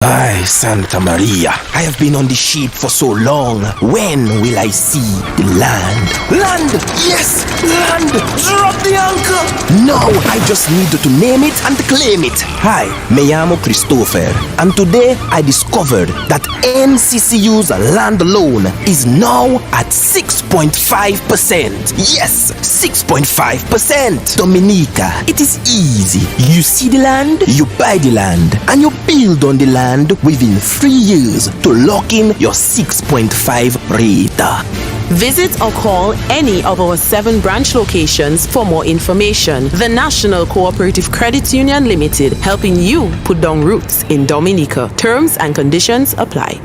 Ay, Santa Maria, I have been on the ship for so long. When will I see the land? Land! Yes! Land! Drop the anchor! Now I just need to name it and claim it. Hi, me llamo Christopher, and today I discovered that NCCU's land loan is now at 6.5%. Yes, 6.5%. Dominica, it is easy. You see the land, you buy the land, and you build on the land within 3 years to lock in your 6.5 rate. Visit or call any of our 7 branch locations for more information. The National Cooperative Credit Union Limited, helping you put down roots in Dominica. Terms and conditions apply.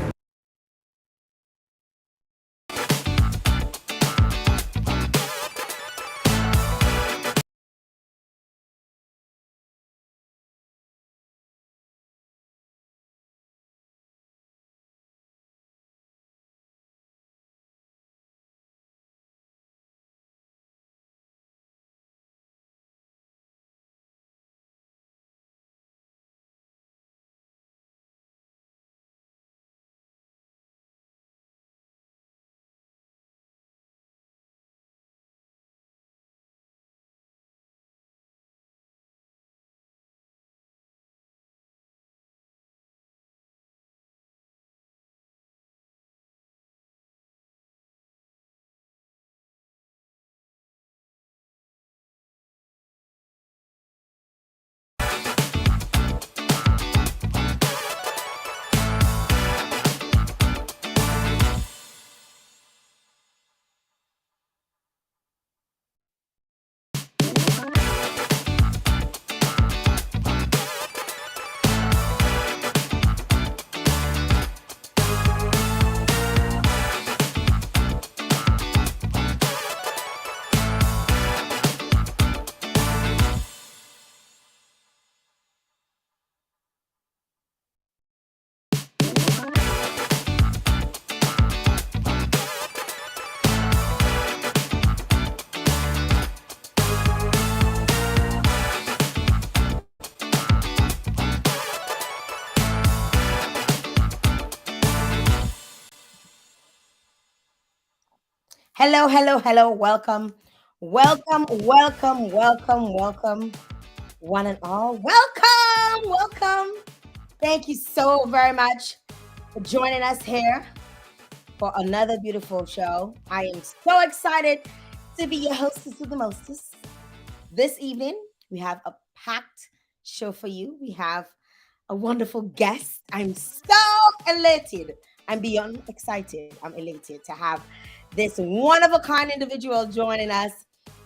Hello, hello, hello. Welcome, welcome, welcome, welcome, welcome, one and all. Welcome, welcome. Thank you so very much for joining us here for another beautiful show. I am so excited to be your hostess with the mostest. This evening, we have a packed show for you. We have a wonderful guest. I'm so elated. I'm beyond excited. I'm elated to have this one of a kind individual joining us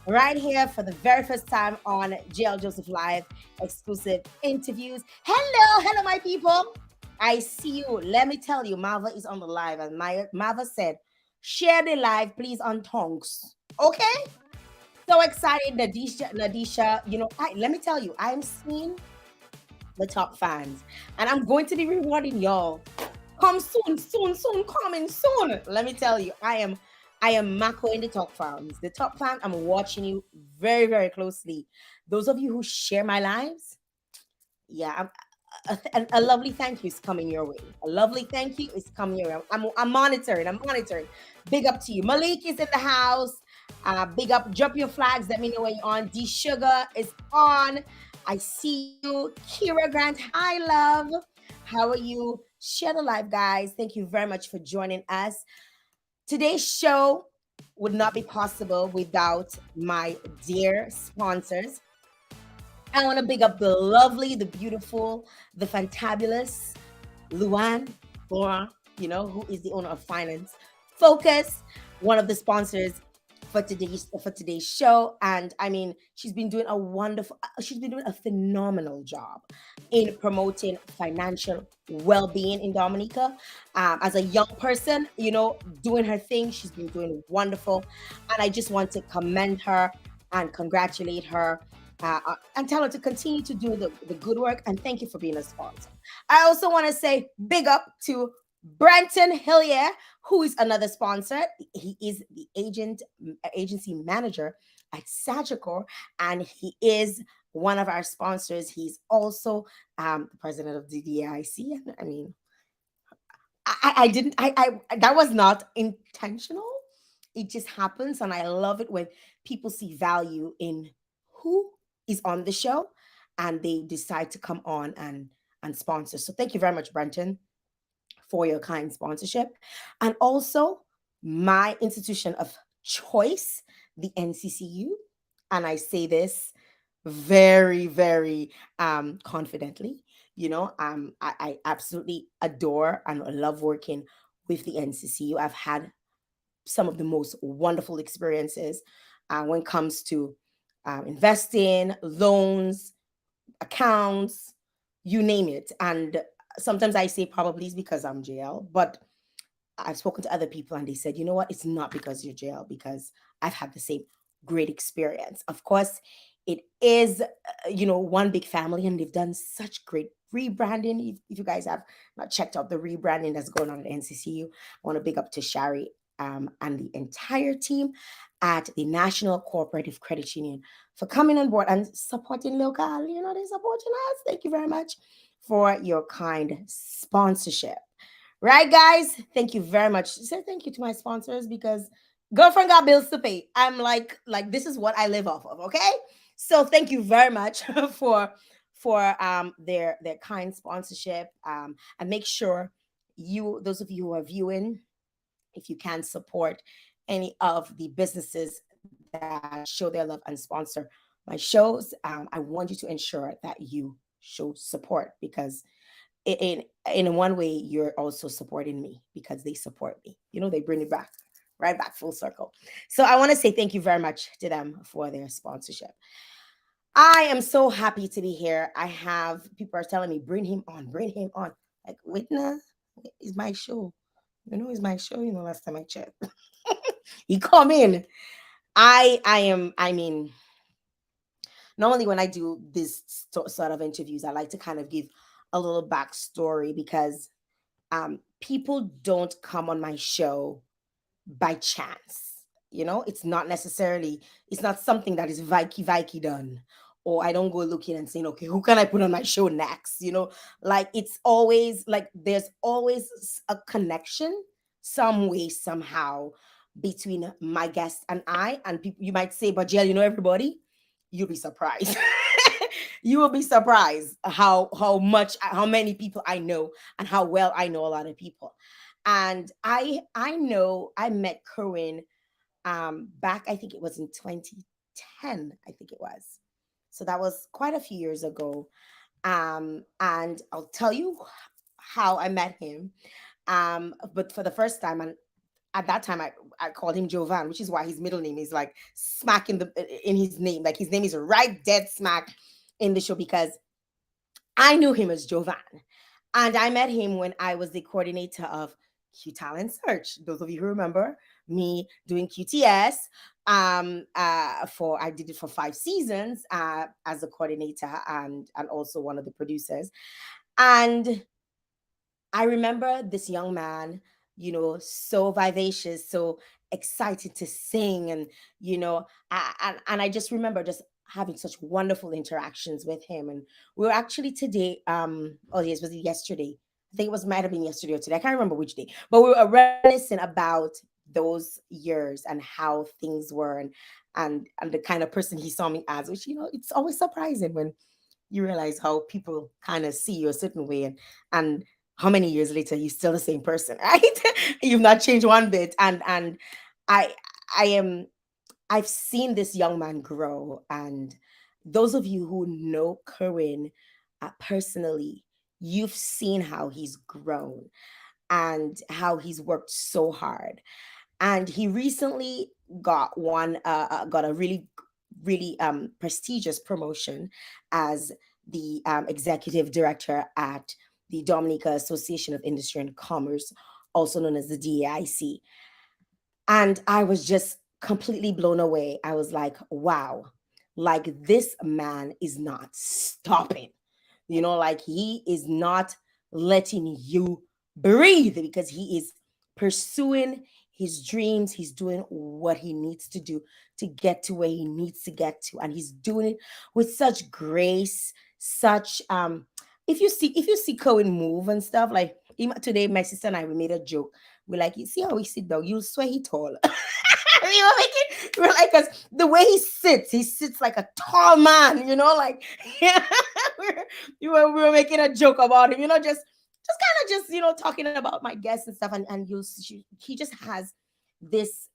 right here for the very first time on Jael Joseph Live exclusive interviews. Hello, my people. I see you. Let me tell you, Marva is on the live, and Marva said, share the live, please, on tongues. Okay? So excited, Nadisha. Let me tell you, I'm seeing the top fans, and I'm going to be rewarding y'all. Come soon, coming soon. Let me tell you, I am Mako in the top fans. The top fans, I'm watching you very, very closely. Those of you who share my lives, yeah, a lovely thank you is coming your way. A lovely thank you is coming your way. I'm monitoring. Big up to you. Malik is in the house. Big up. Drop your flags. Let me know when you're on. D Sugar is on. I see you. Kira Grant. Hi, love. How are you? Share the live, guys. Thank you very much for joining us. Today's show would not be possible without my dear sponsors. I want to big up the lovely, the beautiful, the fantabulous Luan Laura, who is the owner of Finance Focus, one of the sponsors for today's show. And I mean, she's been doing a phenomenal job in promoting financial well-being in Dominica. As a young person, doing her thing, she's been doing wonderful. And I just want to commend her and congratulate her and tell her to continue to do the good work. And thank you for being a sponsor. I also want to say big up to Brenton Hillier, who is another sponsor. He is the agency manager at Sagicor, and he is one of our sponsors. He's also the president of the DIC. And I mean, I didn't, that was not intentional. It just happens. And I love it when people see value in who is on the show and they decide to come on and sponsor. So thank you very much, Brenton, for your kind sponsorship. And also my institution of choice, the NCCU. And I say this very, very confidently. I absolutely adore and love working with the NCCU. I've had some of the most wonderful experiences when it comes to investing, loans, accounts, you name it. And sometimes I say probably it's because I'm Jael, but I've spoken to other people and they said, you know what, it's not because you're Jael, because I've had the same great experience. Of course, it is, one big family and they've done such great rebranding. If you guys have not checked out the rebranding that's going on at NCCU, I want to big up to Shari and the entire team at the National Cooperative Credit Union for coming on board and supporting local. They're supporting us. Thank you very much for your kind sponsorship. Right, guys? Thank you very much. Say thank you to my sponsors because girlfriend got bills to pay. I'm like this is what I live off of. Okay, so thank you very much for their kind sponsorship. And make sure those of you who are viewing, if you can support any of the businesses that show their love and sponsor my shows, I want you to ensure that you show support because in one way you're also supporting me because they support me. They bring it back right back full circle. So I want to say thank you very much to them for their sponsorship. I am so happy to be here. I have people are telling me bring him on, bring him on. Like Whitner is my show. It's my show. Last time I checked, he come in. I mean, normally when I do this sort of interviews, I like to kind of give a little backstory because people don't come on my show by chance. It's not something that is Viki done. Or I don't go looking and saying, okay, who can I put on my show next? Like it's always like there's always a connection some way, somehow between my guest and I. And people, you might say, but Jill, everybody, you'll be surprised. You will be surprised how many people I know and how well I know a lot of people. And I know I met Kerwin back, I think it was in 2010, I think it was. So that was quite a few years ago. And I'll tell you how I met him. But for the first time, and at that time I called him Jovan, which is why his middle name is like smack in his name. Like his name is right dead smack in the show because I knew him as Jovan. And I met him when I was the coordinator of Q Talent Search. Those of you who remember me doing QTS, I did it for 5 seasons as a coordinator and also one of the producers. And I remember this young man, so vivacious, so excited to sing, and and I just remember just having such wonderful interactions with him. And we were actually today, oh yes, was it yesterday? I think it might have been yesterday or today. I can't remember which day, but we were reminiscing about those years and how things were, and the kind of person he saw me as, which it's always surprising when you realize how people kind of see you a certain way, and how many years later you're still the same person, right? You've not changed one bit. And I I am I've seen this young man grow. And those of you who know Kerwin personally, you've seen how he's grown and how he's worked so hard. And he recently got a really prestigious promotion as the executive director at the Dominica Association of Industry and Commerce, also known as the DAIC. And I was just completely blown away. I was like, wow, like this man is not stopping. Like he is not letting you breathe because he is pursuing his dreams. He's doing what he needs to do to get to where he needs to get to, and he's doing it with such grace, such if you see Cohen move and stuff, like today my sister and I, we made a joke. We're like, you see how he sit down, you'll swear he tall. We were like, because the way he sits like a tall man, like yeah, we were making a joke about him, just kind of just talking about my guests and stuff, and he just has this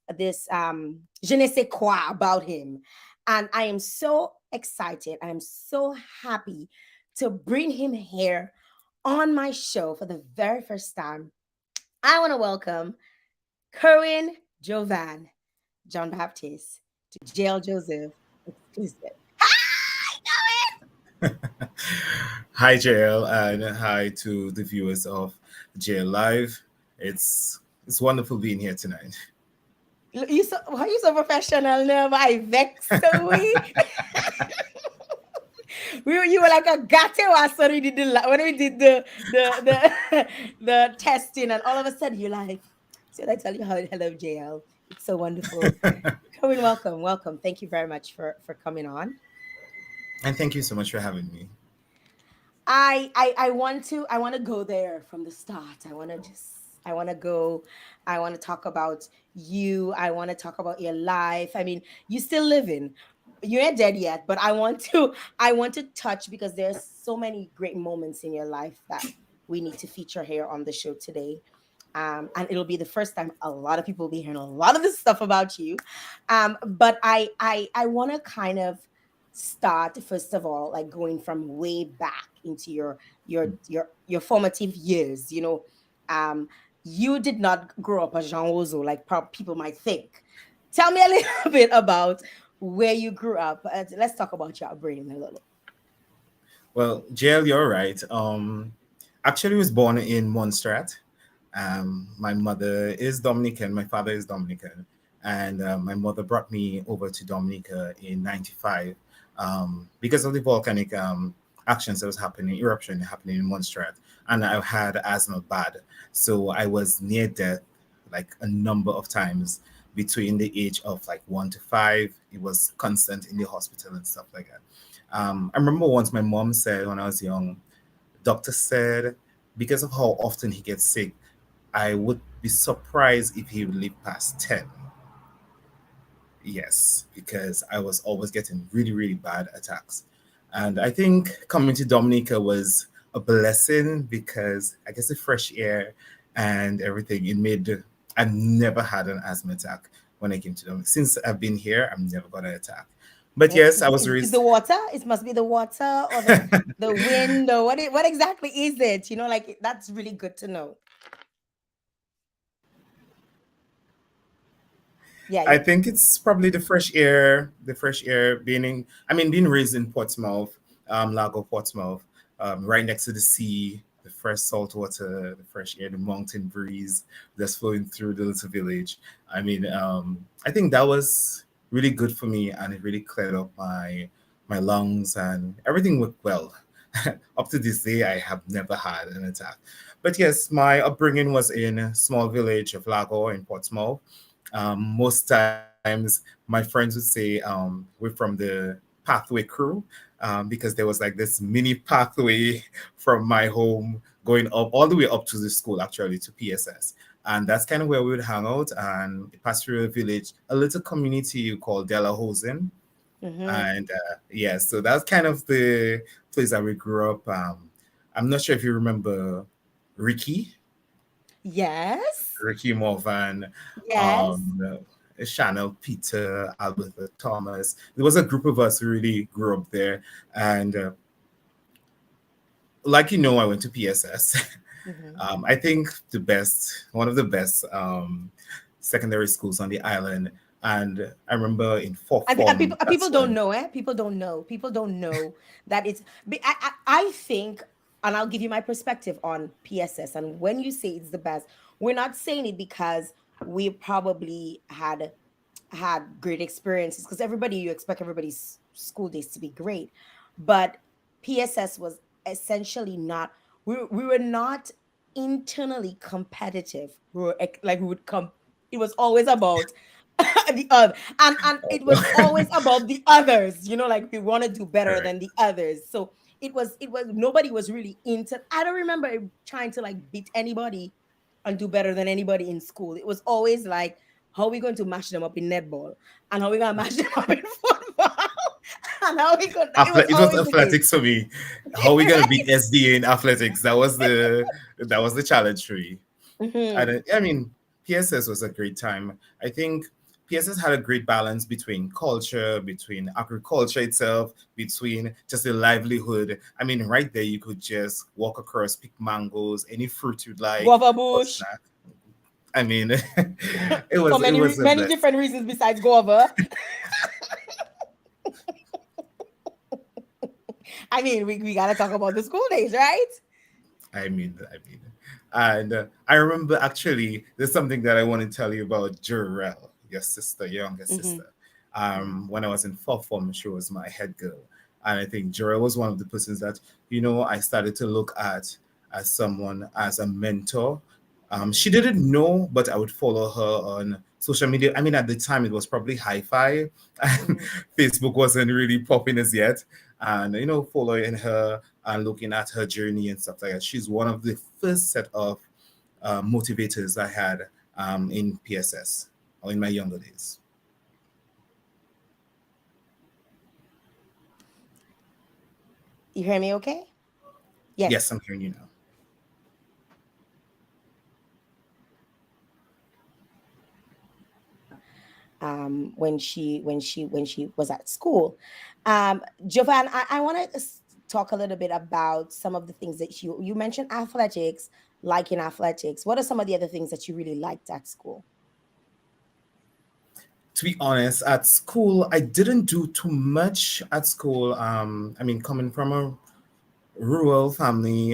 je ne sais quoi about him, and I am so excited. I am so happy to bring him here on my show for the very first time. I want to welcome Kerwin Jovan Jno.Baptiste to Jael Joseph exclusive. Hi, Hi, Jael, and hi to the viewers of Jael Live. It's wonderful being here tonight. why you so professional now? I vex so we. You were like a gate was when we did when we did the the testing, and all of a sudden you're like, so I tell you how hello JL. It's so wonderful. Coming, welcome, welcome. Thank you very much for coming on. And thank you so much for having me. I want to go there from the start. I want to go. I want to talk about you. I want to talk about your life. I mean, you still living. You ain't dead yet, but I want to touch, because there's so many great moments in your life that we need to feature here on the show today. And it'll be the first time a lot of people will be hearing a lot of this stuff about you. But I want to kind of start first of all, like going from way back into your formative years. You did not grow up as Jean Ozo like people might think. Tell me a little bit about where you grew up. Let's talk about your upbringing a little. Well, Jael, you're right. Actually, was born in Montserrat. My mother is Dominican. My father is Dominican, and my mother brought me over to Dominica in '95 because of the volcanic actions that was happening, eruption happening in Montserrat, and I had asthma bad, so I was near death like a number of times between the age of like 1 to 5. It was constant in the hospital and stuff like that. I remember once my mom said when I was young, doctor said because of how often he gets sick, I would be surprised if he would live past 10. Yes, because I was always getting really, really bad attacks. And I think coming to Dominica was a blessing because I guess the fresh air and everything, it made, I never had an asthma attack when I came to Dominica. Since I've been here, I've never got an attack. But yes, I was Is the raised. water? It must be the water or the wind, or what exactly is it? Like that's really good to know. Yeah, I yeah. think it's probably the fresh air being raised in Portsmouth, Lago Portsmouth, right next to the sea, the fresh salt water, the fresh air, the mountain breeze that's flowing through the little village. I think that was really good for me, and it really cleared up my lungs, and everything went well. Up to this day, I have never had an attack. But yes, my upbringing was in a small village of Lago in Portsmouth. Most times, my friends would say we're from the pathway crew because there was like this mini pathway from my home going up all the way up to the school, actually, to PSS. And that's kind of where we would hang out and pass through a village, a little community called Delahosen. Mm-hmm. And yeah, so that's kind of the place that we grew up. I'm not sure if you remember Ricky. Yes. Ricky Morvan, Yes. Chanel, Peter, Albert, Thomas. There was a group of us who really grew up there. And like I went to PSS. Mm-hmm. I think one of the best secondary schools on the island. And I remember in fourth And form, people that's don't when. know, eh? People don't know that I think, and I'll give you my perspective on PSS. And when you say it's the best, we're not saying it because we probably had great experiences, because you expect everybody's school days to be great, but PSS was essentially not. We were not internally competitive. We were like we would come. It was always about the other, and it was always about the others. Like we want to do better Correct. than the others. So it was nobody was really into. I don't remember trying to like beat anybody and do better than anybody in school. It was always like, how are we going to mash them up in netball, and how are we going to mash them up in football, and how we going. It was It was always the case. athletics for me. How are we gonna beat SDA in athletics? That was the challenge for me. Hmm. And I mean, PSS was a great time. I think PSS had a great balance between culture, between agriculture itself, between just the livelihood. I mean, right there, you could just walk across, pick mangoes, any fruit you'd like, Guava or bush snack. I mean, for it many was a many bless. different reasons besides guava. I mean, we gotta talk about the school days, right? I mean, and I remember actually there's something that I want to tell you about Jarell, your sister, your younger Hmm. sister. When I was in fourth form, she was my head girl, and I think Jarell was one of the persons that I started to look at as someone as a mentor. She Hmm. didn't know, but I would follow her on social media. I mean, at the time it was probably hi-fi, and Hmm. Facebook wasn't really popping as yet, and following her and looking at her journey and stuff like that. She's one of the first set of motivators I had in PSS or in my younger days. You hear me? Okay. Yes. Yes, I'm hearing you now. When she was at school. Jovan, I want to talk a little bit about some of the things that you mentioned athletics, like in athletics. What are some of the other things that you really liked at school? To be honest, at school, I didn't do too much at school. I mean, coming from a rural family,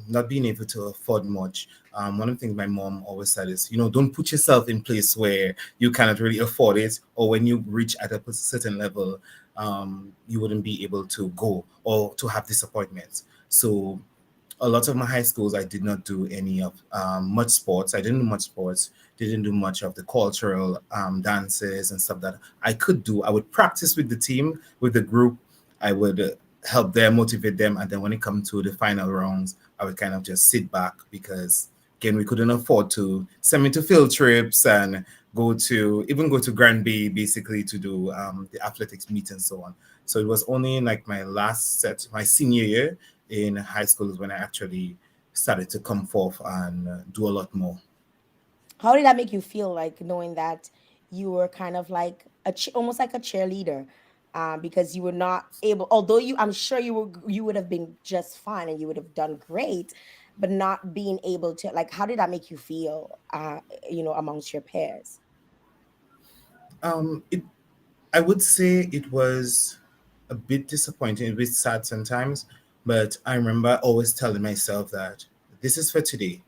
not being able to afford much. One of the things my mom always said is, don't put yourself in place where you cannot really afford it, or when you reach at a certain level, you wouldn't be able to go or to have disappointments. So a lot of my high schools, I did not do any of much sports. I didn't do much sports. Didn't do much of the cultural dances and stuff that I could do. I would practice with the team, with the group. I would help them, motivate them, and then when it comes to the final rounds, I would kind of just sit back because again we couldn't afford to send me to field trips and go to Grand Bay basically to do the athletics meet and so on. So it was only in like my senior year in high school is when I actually started to come forth and do a lot more. How did that make you feel, like knowing that you were kind of like almost like a cheerleader, because you were not able, although I'm sure you would have been just fine and you would have done great, but not being able to, like, how did that make you feel, amongst your peers? It I would say it was a bit disappointing, a bit sad sometimes, but I remember always telling myself that this is for today.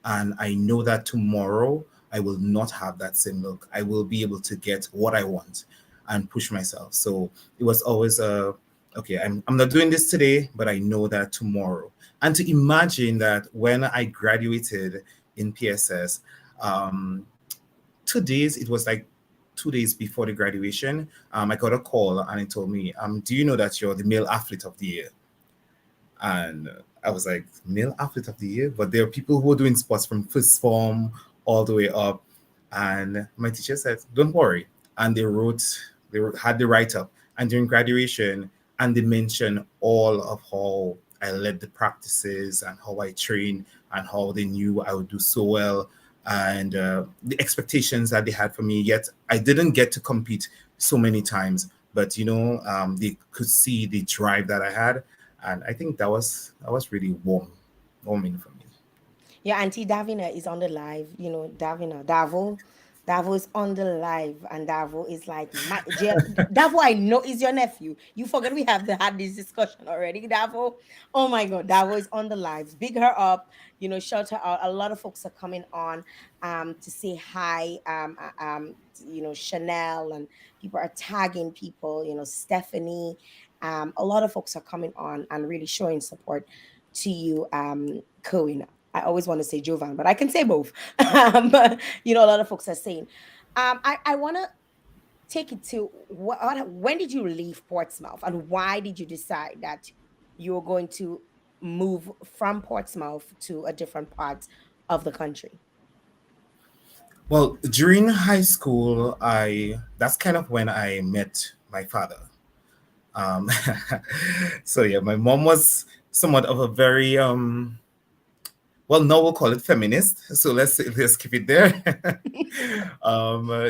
And I know that tomorrow I will not have that same look. I will be able to get what I want and push myself. So it was always okay, I'm not doing this today, but I know that tomorrow. And to imagine that when I graduated in PSS, um, 2 days, it was like 2 days before the graduation, I got a call and it told me, do you know that you're the male athlete of the year? And I was like, male athlete of the year? But there are people who are doing sports from first form all the way up. And my teacher said, don't worry. And had the write up. And during graduation, and they mentioned all of how I led the practices and how I trained and how they knew I would do so well and the expectations that they had for me. Yet I didn't get to compete so many times, but they could see the drive that I had, and I think that was really warming for me. Your auntie Davina is on the live. Davina, Davo is on the live, and Davo is like, Davo, I know is your nephew. You forget we have had this discussion already, Davo. Oh my God, Davo is on the live. Big her up, shout her out. A lot of folks are coming on to say hi. Chanel, and people are tagging people. Stephanie. A lot of folks are coming on and really showing support to you, Cohen. I always want to say Jovan, but I can say both. But a lot of folks are saying. I want to take it to when did you leave Portsmouth, and why did you decide that you were going to move from Portsmouth to a different part of the country? Well, during high school, I that's kind of when I met my father. Um, so yeah, my mom was somewhat of a very well, now we'll call it feminist. So let's keep it there.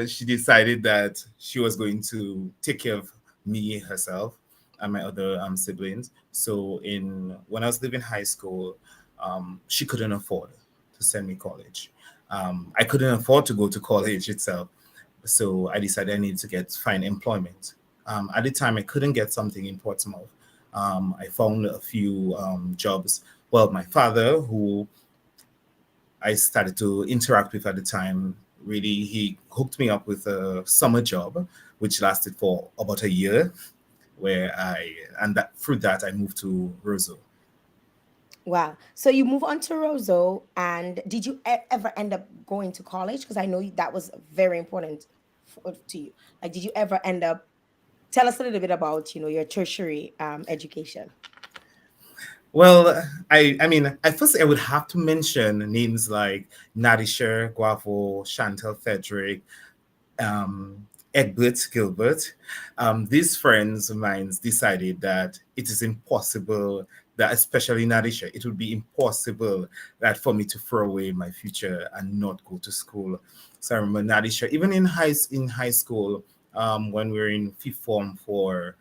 She decided that she was going to take care of me herself and my other siblings. So in when I was leaving high school, she couldn't afford to send me college. I couldn't afford to go to college itself, so I decided I needed to find employment. At the time, I couldn't get something in Portsmouth. I found a few jobs. Well, my father, who I started to interact with at the time, really, he hooked me up with a summer job, which lasted for about a year, where and that through that I moved to Roseau. Wow. So you move on to Roseau, and did you ever end up going to college? Because I know that was very important to you. Like, did you ever end up? Tell us a little bit about your tertiary education. Well, I mean, at first I would have to mention names like Nadisha, Guavo, Chantel Frederick, Egbert Gilbert. These friends of mine decided that it is impossible that, especially Nadisha, it would be impossible that for me to throw away my future and not go to school. So I remember Nadisha, even in high school, when we were in fifth form for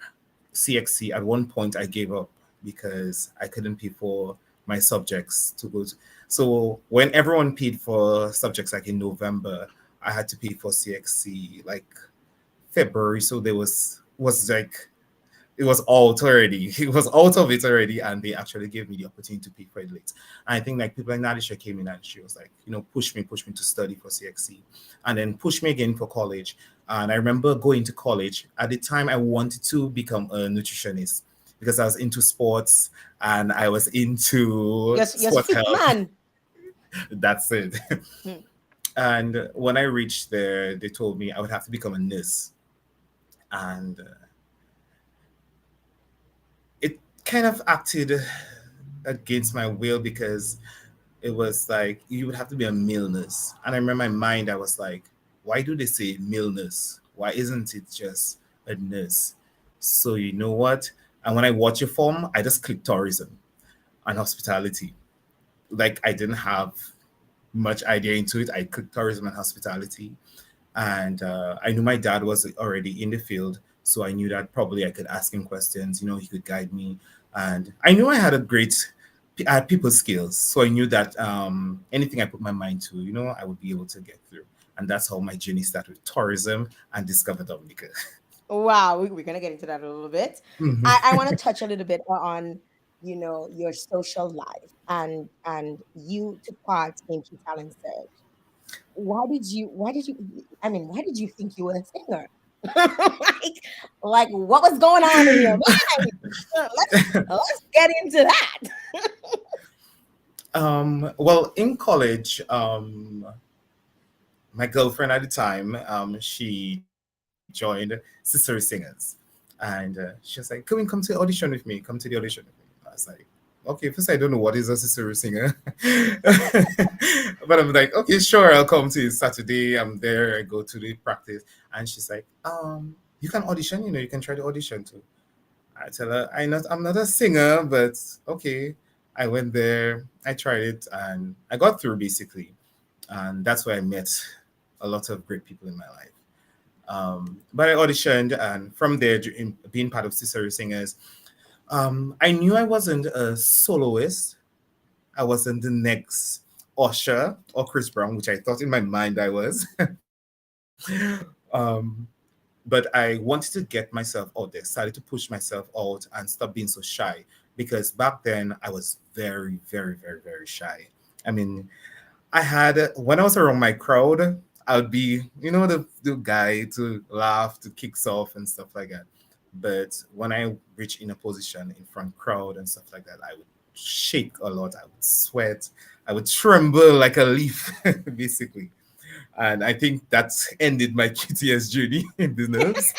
CXC, at one point I gave up because I couldn't pay for my subjects to go to. So when everyone paid for subjects like in November, I had to pay for CXC like February. So there was like it was out already. It was out of it already, and they actually gave me the opportunity to pay for it late. And I think like people like Nadisha came in and she was like, push me to study for CXC, and then push me again for college. And I remember going to college. At the time, I wanted to become a nutritionist because I was into sports and I was into You're sports fit health. man. That's it. Hmm. And when I reached there, they told me I would have to become a nurse. And it kind of acted against my will because it was like you would have to be a male nurse. And I remember in my mind, I was like, why do they say male nurse? Why isn't it just a nurse? So you know what? And when I watch a form, I just click tourism and hospitality. Like I didn't have much idea into it. I clicked tourism and hospitality. And I knew my dad was already in the field, so I knew that probably I could ask him questions. He could guide me, and I knew I had people skills, so I knew that anything I put my mind to, I would be able to get through. And that's how my journey started with tourism and discover Dominica. Wow, we're gonna get into that a little bit. Mhm. I want to touch a little bit on your social life, and you took part in Key Talent Search. Why did you think you were a singer? like what was going on in your mind? Let's get into that. Well, in college, my girlfriend at the time, she joined Sister Singers, and she was like, come to the audition with me. Come to the audition with me." I was like, okay, first I don't know what is a Sister Singer, but I'm like, okay, sure, I'll come to Saturday. I'm there. I go to the practice, and she's like, you can audition. You can try the audition too. I tell her I'm not a singer, but okay. I went there, I tried it, and I got through basically, and that's where I met a lot of great people in my life. But I auditioned, and from there, being part of Cicero Singers, I knew I wasn't a soloist. I wasn't the next Usher or Chris Brown, which I thought in my mind I was. um, but I wanted to get myself out there, started to push myself out and stop being so shy. Because back then I was very, very, very, very shy. I mean, when I was around my crowd, I would be, the guy to laugh, to kick off and stuff like that. But when I reach in a position in front crowd and stuff like that, I would shake a lot. I would sweat. I would tremble like a leaf, basically. And I think that ended my QTS journey in the nerves.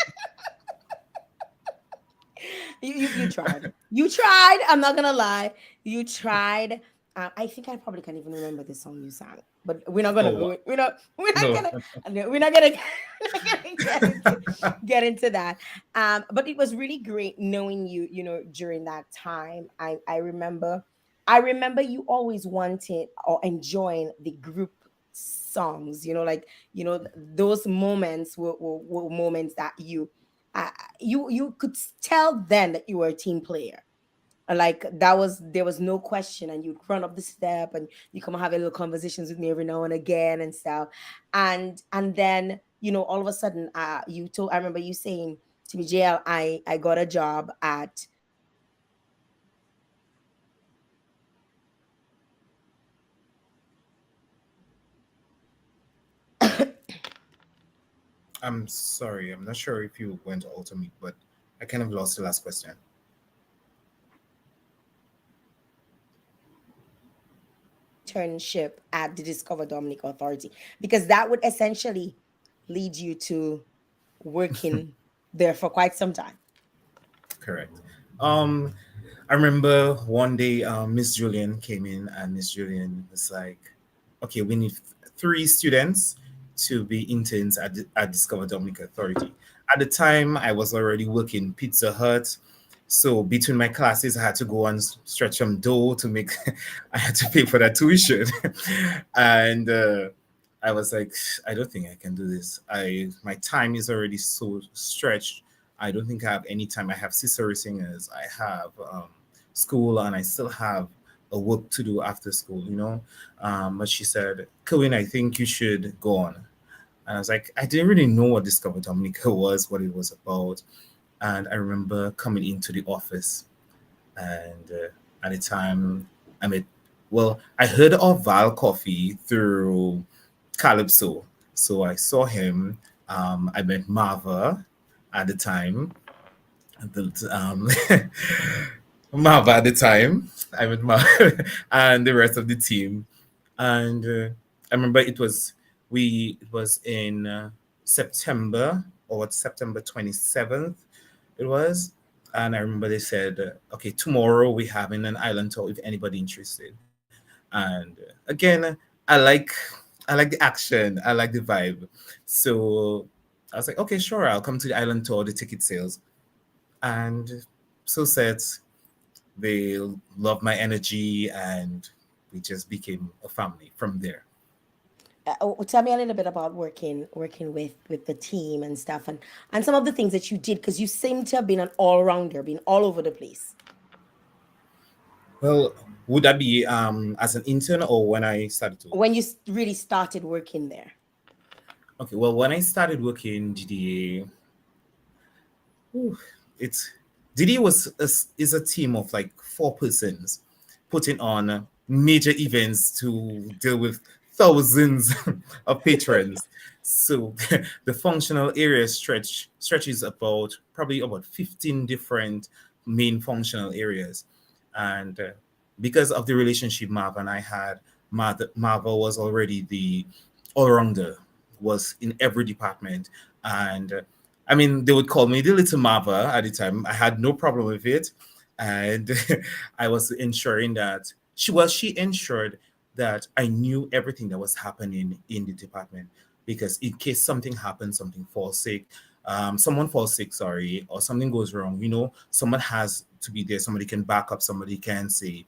You tried. You tried. I'm not gonna lie. You tried. I think I probably can't even remember the song you sang, but we're not gonna Oh, go. We're not no. gonna. We're not gonna. We're not gonna get into that. But it was really great knowing you. During that time, I remember you always wanted or enjoying the group songs. Those moments were moments that uh, you could tell then that you were a team player. Like there was no question, and you'd run up the step and you come and have a little conversations with me every now and again and stuff. And then all of a sudden, I remember you saying to me, JL, I got a job at I'm sorry. I'm not sure if you went to alter me, but I kind of lost the last question. internship at the Discover Dominica Authority, because that would essentially lead you to working there for quite some time. Correct. Um, I remember one day Miss Julian came in and Miss Julian was like, okay, we need three students to be interns at Discover Dominica Authority. At the time, I was already working Pizza Hut. So between my classes, I had to go and stretch some dough to make, I had to pay for that tuition. And I was like, I don't think I can do this. My time is already so stretched. I don't think I have any time. I have sister singers. I have school, and I still have a work to do after school. But she said, Kerwin, I think you should go on. And I was like, I didn't really know what Discover Dominica was, what it was about. And I remember coming into the office, and at the time, I met, well, I heard of Val Coffee through Calypso. So I saw him. I met Marva at the time. Marva at the time. I met Marva and the rest of the team. And I remember it was in September, or September 27th it was. And I remember they said, okay, tomorrow we're having an island tour if anybody interested. And again, I like I like the action, I like the vibe. So I was like, okay, sure, I'll come to the island tour, the ticket sales. And so said, they loved my energy, and we just became a family from there. Tell me a little bit about working with the team and stuff, and some of the things that you did, because you seem to have been an all-rounder, been all over the place. Well, would that be as an intern or when I started to work? When you really started working there. Okay, well, when I started working GDA, whew, it's DD is a team of like four persons putting on major events to deal with thousands of patrons. So the functional area stretches about probably about 15 different main functional areas. And because of the relationship Marva and I had, Marva was already the all-rounder, was in every department. And I mean, they would call me the little Marva at the time. I had no problem with it. And I was ensuring that she ensured that I knew everything that was happening in the department. Because in case something happens, someone falls sick, sorry, or something goes wrong, someone has to be there. Somebody can back up, somebody can say,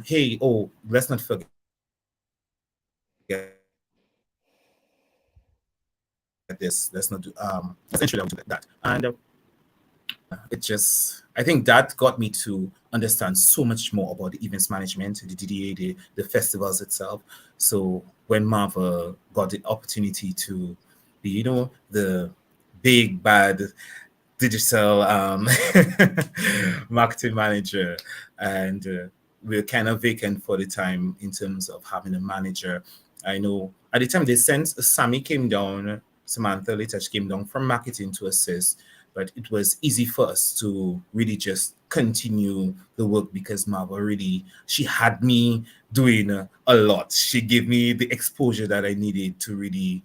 hey, oh, let's not forget this. Let's not do essentially I would do that. And I think that got me to understand so much more about the events management, the DDA, the festivals itself. So when Marva got the opportunity to be, the big bad digital marketing manager, and we were kind of vacant for the time in terms of having a manager. I know at the time they sent Sammy came down, Samantha later she came down from marketing to assist, but it was easy for us to really just continue the work because Marva really, she had me doing a lot. She gave me the exposure that I needed to really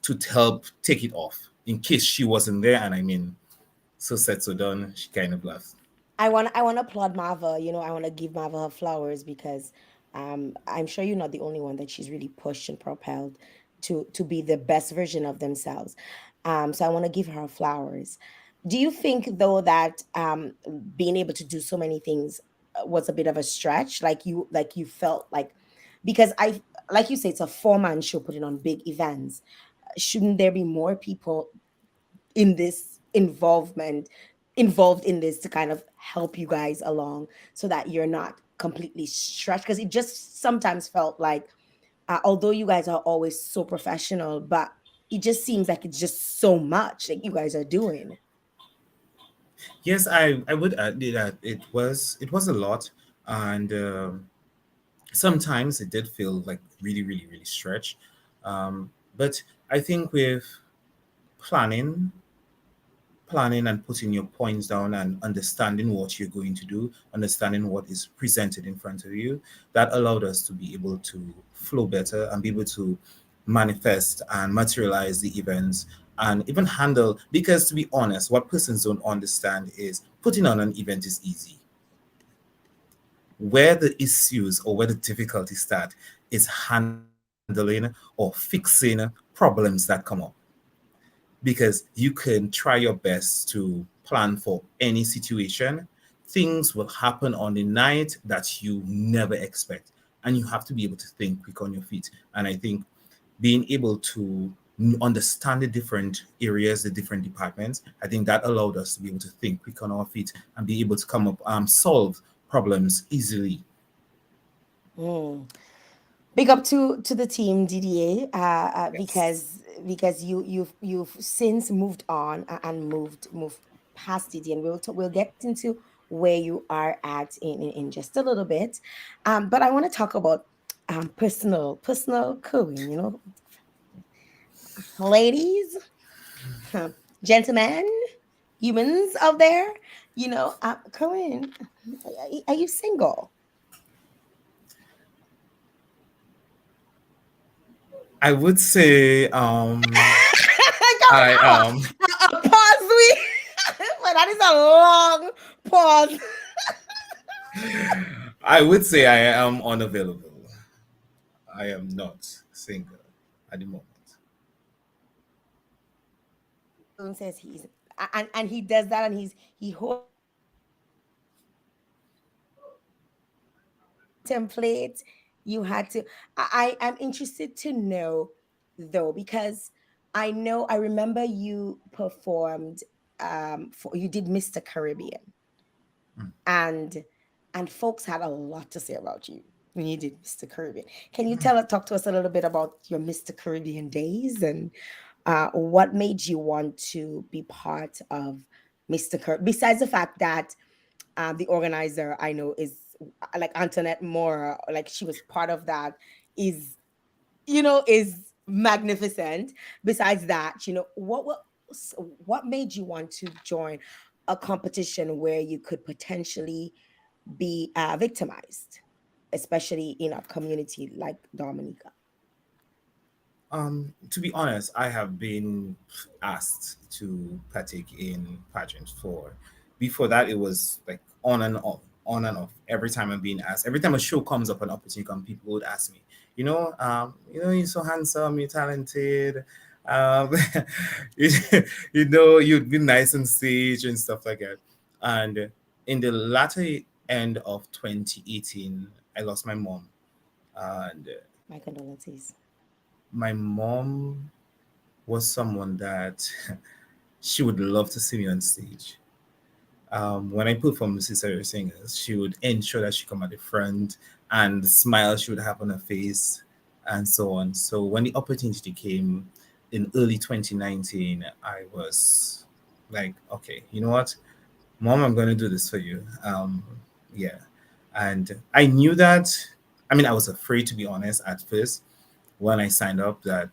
to help take it off in case she wasn't there. And I mean, so said, so done. She kind of laughed. I want to applaud Marva. I want to give Marva her flowers because I'm sure you're not the only one that she's really pushed and propelled to be the best version of themselves. So I want to give her flowers. Do you think though that being able to do so many things was a bit of a stretch? Like you felt like, because I, like you say, it's a four-man show putting on big events. Shouldn't there be more people in this involved in this to kind of help you guys along so that you're not completely stretched? Because it just sometimes felt like, although you guys are always so professional, but it just seems like it's just so much that you guys are doing. Yes, I would add that it was a lot, and sometimes it did feel like really, really, really stretched. But I think with planning, planning and putting your points down and understanding what you're going to do, understanding what is presented in front of you, that allowed us to be able to flow better and be able to manifest and materialize the events and even handle. Because to be honest, what persons don't understand is putting on an event is easy. Where the issues or where the difficulties start is handling or fixing problems that come up, because you can try your best to plan for any situation. Things will happen on the night that you never expect, and you have to be able to think quick on your feet. And I think being able to understand the different areas, the different departments, I think that allowed us to be able to think quick on our feet and be able to come up solve problems easily. Mm. Big up to the team DDA, Yes. because you've since moved on and moved past DDA, and we'll get into where you are at in just a little bit. But I want to talk about personal Kerwin. Ladies, gentlemen, humans out there. Kerwin, are you single? I would say Come I on, pause, we. But that is a long pause. I would say I am unavailable. I am not single at the moment. Boone says and he does that, and he holds template. You had to. I am interested to know though, because I remember you performed you did Mr. Caribbean, Mm. and folks had a lot to say about you when you did Mr. Caribbean. Can you talk to us a little bit about your Mr. Caribbean days, and what made you want to be part of Mr. Caribbean, besides the fact that the organizer I know is like Antoinette Moore, like she was part of that, is is magnificent. Besides that, what made you want to join a competition where you could potentially be victimized, especially in a community like Dominica? To be honest, I have been asked to partake in pageants for. Before that, it was like on and off, on and off. Every time I'm being asked, every time a show comes up, an opportunity comes, people would ask me, you're so handsome, you're talented, um, you, you'd be nice on stage and stuff like that. And in the latter end of 2018, I lost my mom, and My condolences. my mom was someone that she would love to see me on stage. When I perform necessary singers, she would ensure that she come at the front and the smile she would have on her face and so on. So when the opportunity came in early 2019, I was like, okay, you know what, mom, I'm going to do this for you. Yeah. And I knew that, I mean, I was afraid to be honest at first when I signed up that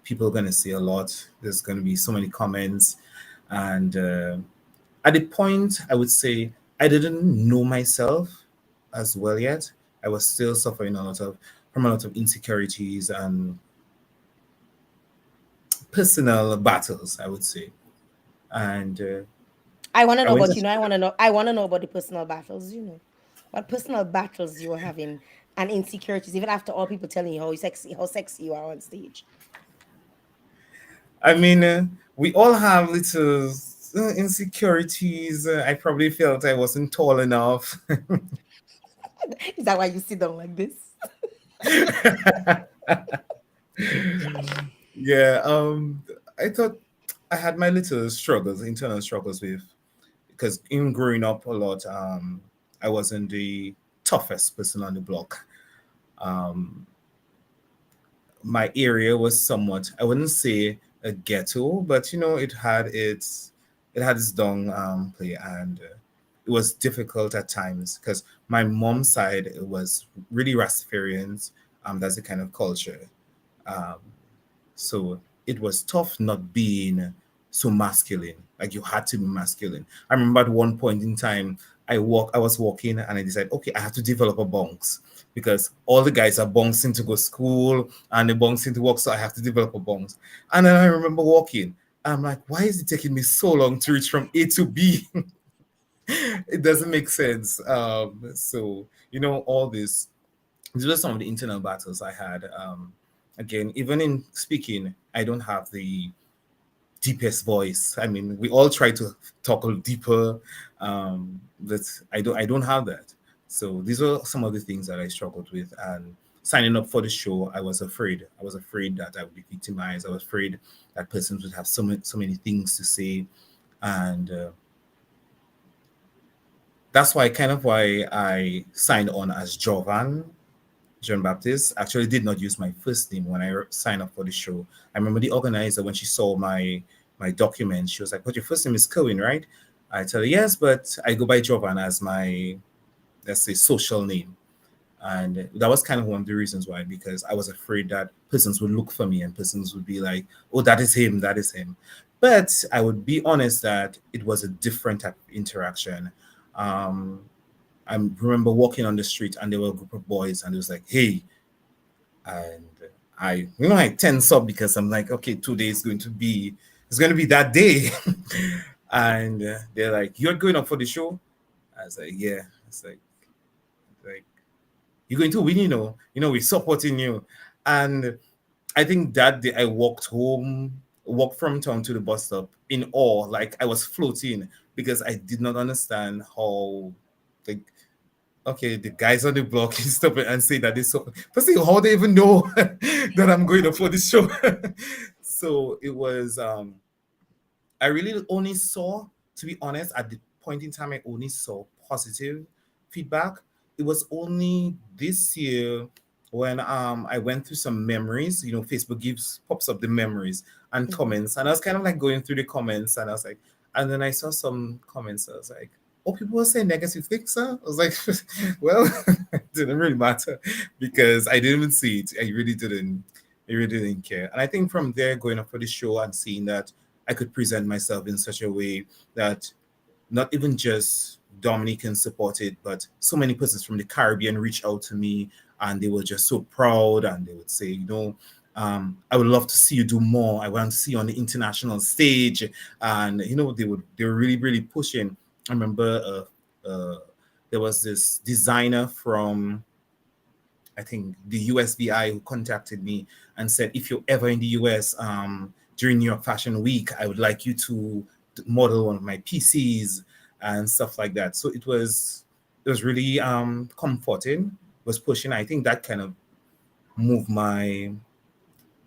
people are going to say a lot. There's going to be so many comments And at the point, I would say I didn't know myself as well yet. I was still suffering from a lot of insecurities and personal battles, I would say. And I want to I know went about, to I want to know about the personal battles, what personal battles you were having and insecurities, even after all people telling you how sexy you are on stage. I mean, we all have little insecurities. I probably felt I wasn't tall enough. Is that why you sit down like this? Yeah, I thought I had my little struggles, internal struggles with, because in growing up a lot, I wasn't the toughest person on the block. Um, my area was somewhat, I wouldn't say a ghetto, but it had its down play, and it was difficult at times because my mom's side was really Rastafarians. That's the kind of culture. Um, so it was tough not being so masculine. Like you had to be masculine. I remember at one point in time, I was walking and I decided, okay, I have to develop a bonks because all the guys are bonksing to go school and they're bonksing to work, so I have to develop a bonks. And then I remember walking. I'm like, why is it taking me so long to reach from A to B? It doesn't make sense. So all this. These were some of the internal battles I had. Again, even in speaking, I don't have the deepest voice. I mean, we all try to talk a little deeper, but I don't have that. So these were some of the things that I struggled with. And signing up for the show, I was afraid. I was afraid that I would be victimized. I was afraid that persons would have so many things to say, and that's why I signed on as Jovan Jno.Baptiste. Actually did not use my first name when I signed up for the show. I remember the organizer, when she saw my document, she was like, "But your first name is Kerwin, right?" I tell her yes, but I go by Jovan as my, let's say, social name. And that was kind of one of the reasons why, because I was afraid that persons would look for me and persons would be like, "Oh, that is him, that is him." But I would be honest that it was a different type of interaction. Um, I remember walking on the street and there were a group of boys and it was like, "Hey," and I tense up because I'm like, okay, today is going to be it's going to be that day. And they're like, "You're going up for the show?" I was like, "Yeah." It's like you're going to win, we're supporting you. And I think that day I walked from town to the bus stop in awe, like I was floating, because I did not understand how, like, okay, the guys on the block can stop it and say that they so. Firstly, how they even know that I'm going up for this show? So it was. I really only saw, to be honest, at the point in time, I only saw positive feedback. It was only this year when I went through some memories. Facebook gives pops up the memories and Mhm. comments, and I was kind of like going through the comments, and I was like, and then I saw some comments. I was like, "Oh, people were saying negative things, huh?" I was like, "Well, it didn't really matter because I didn't even see it. I really didn't. I really didn't care." And I think from there, going up for the show and seeing that I could present myself in such a way that not even just Dominicans support it, but so many persons from the Caribbean reach out to me and they were just so proud and they would say, I would love to see you do more. I want to see you on the international stage. And they were really, really pushing. I remember there was this designer from, I think, the USVI, who contacted me and said, "If you're ever in the US during New York Fashion Week, I would like you to model one of my PCs and stuff like that." So it was really comforting, was pushing. I think that moved my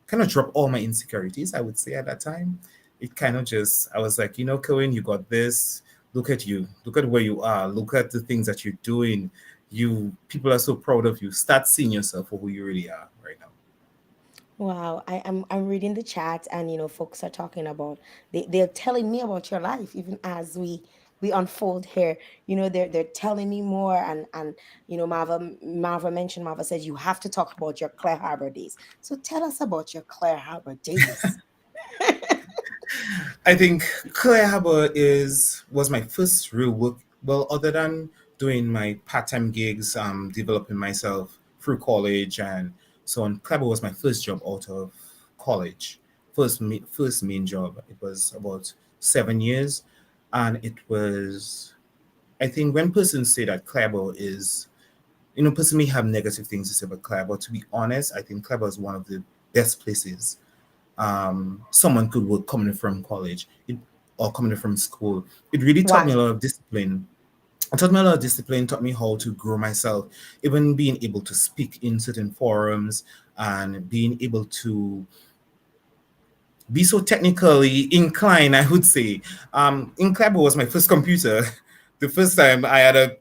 kind of dropped all my insecurities, I would say, at that time. It kind of just, I was like, Cohen, you got this. Look at you. Look at where you are. Look at the things that you're doing. People are so proud of you. Start seeing yourself for who you really are right now. Wow, I'm reading the chat, and folks are talking about, they're telling me about your life even as we unfold here. They're telling me more, and Marva says you have to talk about your Clare Harbor days. So tell us about your Clare Harbor days. I think Claire Harbour was my first real work. Well, other than doing my part-time gigs, developing myself through college and so on. Claire Harbour was my first job out of college. First main job. It was about 7 years, and it was. I think when persons say that Claire Harbour is, person may have negative things to say about Claire, but to be honest, I think Claire Harbour is one of the best places someone could work coming from college or coming from school. It really taught me Why? a lot of discipline. It taught me a lot of discipline, taught me how to grow myself, even being able to speak in certain forums and being able to be so technically inclined, I would say. Inclabo was my first computer. The first time I had a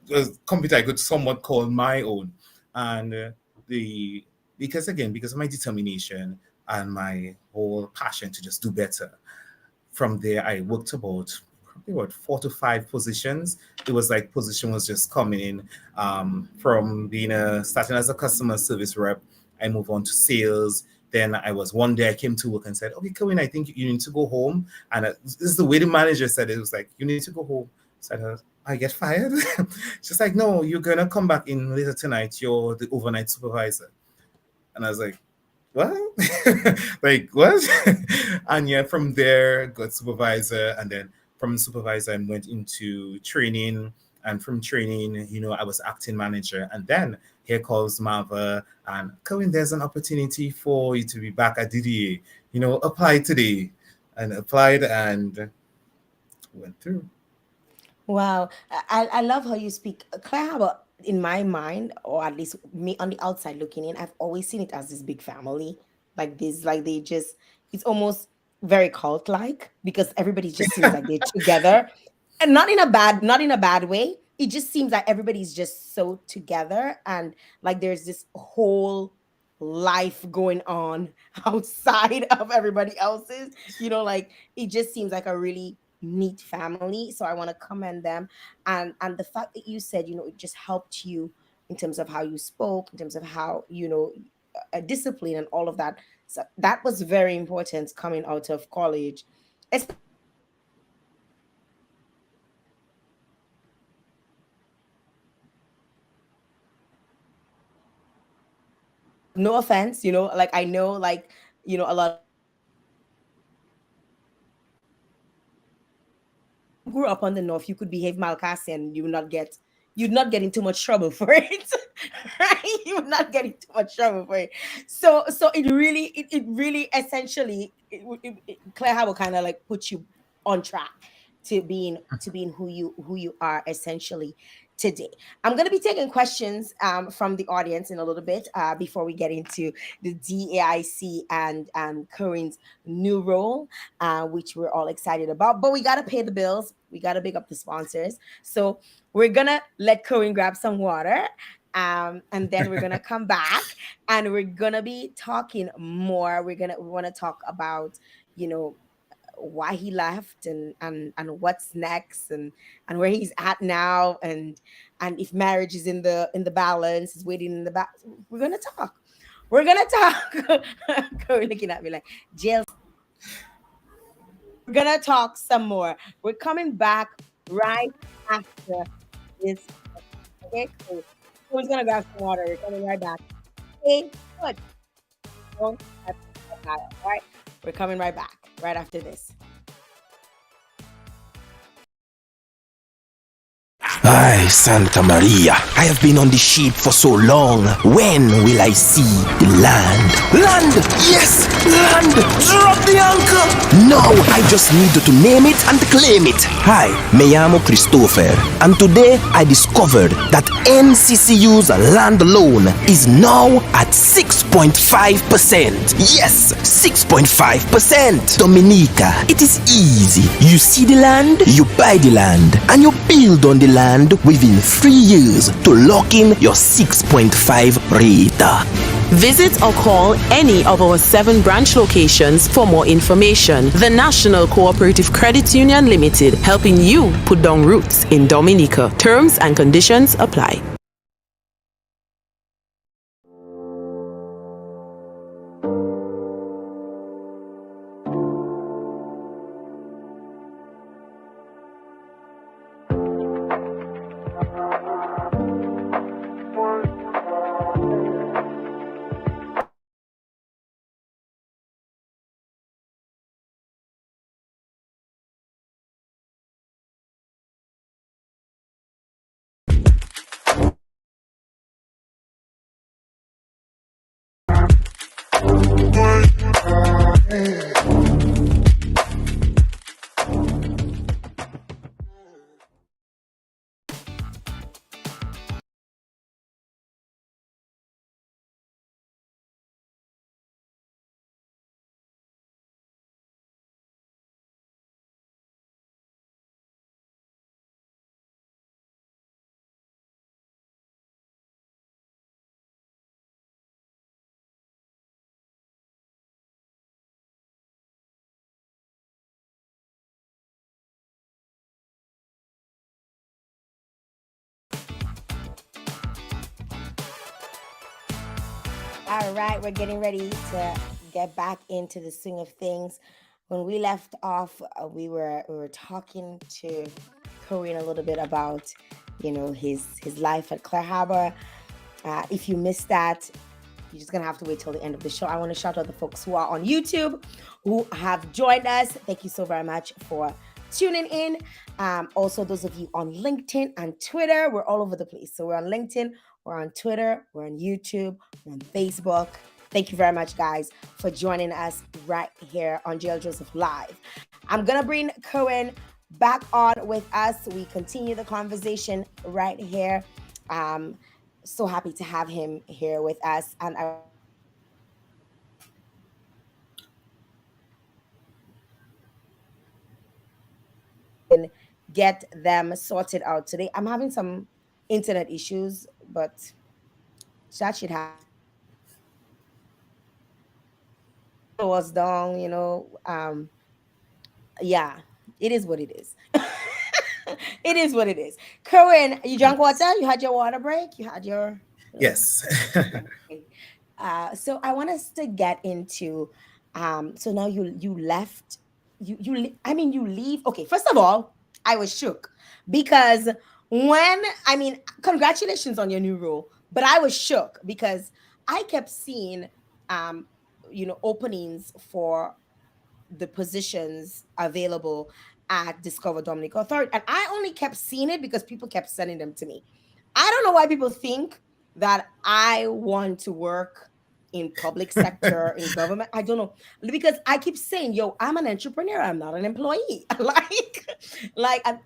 computer I could somewhat call my own. And the because of my determination and my whole passion to just do better. From there, I worked about probably what 4 to 5 positions. It was like position was just coming in from being starting as a customer service rep. I moved on to sales. Then I was one day I came to work and said, "Okay, Kerwin, I think you need to go home." And this is the way the manager said it. It was like, "You need to go home." So I get fired. She's like, "No, you're gonna come back in later tonight. You're the overnight supervisor." And I was like, what? Like what? And yeah, from there got supervisor, and then from supervisor I went into training, and from training, I was acting manager, and then here calls Marva and Cohen, there's an opportunity for you to be back at DDA. Apply today, and applied and went through. Wow, I love how you speak. Claire Harbour, in my mind, or at least me on the outside looking in, I've always seen it as this big family. Like this, like they just, it's almost very cult-like because everybody just seems like they're together. And not in a bad way. It just seems like everybody's just so together and like there's this whole life going on outside of everybody else's. Like it just seems like a really neat family. So I want to commend them. And the fact that you said, it just helped you in terms of how you spoke, in terms of how, discipline and all of that. So that was very important coming out of college. No offense, like I know, like, a lot grew up on the north, you could behave malcassi and you'd not get in too much trouble for it. Right? You would not get in too much trouble for it. So it really essentially Claire Howell kind of like put you on track to being who you are essentially today. I'm going to be taking questions from the audience in a little bit before we get into the DAIC and Corinne's new role, which we're all excited about. But we got to pay the bills. We got to big up the sponsors. So we're going to let Corinne grab some water. And then we're going to come back and we're going to be talking more. We want to talk about, you know, why he left and what's next and where he's at now and if marriage is in the balance, is waiting in the back. We're gonna talk. We're gonna talk. Corey looking at me like jail. We're gonna talk some more. We're coming back right after this. Okay, cool. Who's gonna grab some water? We're coming right back. Okay, good. Don't touch the dial. All right, we're coming right back right after this. Ay, Santa Maria, I have been on the sheep for so long. When will I see the land? Land! Yes! Land! Drop the anchor! Now I just need to name it and claim it. Hi, me llamo Christopher, and today I discovered that NCCU's land loan is now at 6.5%. Yes, 6.5%. Dominica, it is easy. You see the land, you buy the land, and you build on the land within 3 years to lock in your 6.5 rate. Visit or call any of our 7 branch locations for more information. The National Cooperative Credit Union Limited, helping you put down roots in Dominica. Terms and conditions apply. All right, we're getting ready to get back into the swing of things. When we left off, we were talking to Kerwin a little bit about, his life at Clare Harbor. If you missed that, you're just gonna have to wait till the end of the show. I want to shout out the folks who are on YouTube, who have joined us. Thank you so very much for tuning in. Also, those of you on LinkedIn and Twitter, we're all over the place. So we're on LinkedIn, we're on Twitter, we're on YouTube, we're on Facebook. Thank you very much, guys, for joining us right here on Jael Joseph Live. I'm gonna bring Kerwin back on with us. We continue the conversation right here. So happy to have him here with us, and I can get them sorted out today. I'm having some internet issues, but that should happen. It was down, yeah, it is what it is. It is what it is. Kerwin, you drank water? You had your water break? You had your, Yes. okay. So I want us to get into so now you left I mean you leave. Okay, first of all, I was shook because when I mean congratulations on your new role, but I was shook because I kept seeing um openings for the positions available at Discover Dominic Authority. And I only kept seeing it because people kept sending them to me. I don't know why people think that I want to work in public sector, in government. I don't know. Because I keep saying, yo, I'm an entrepreneur. I'm not an employee.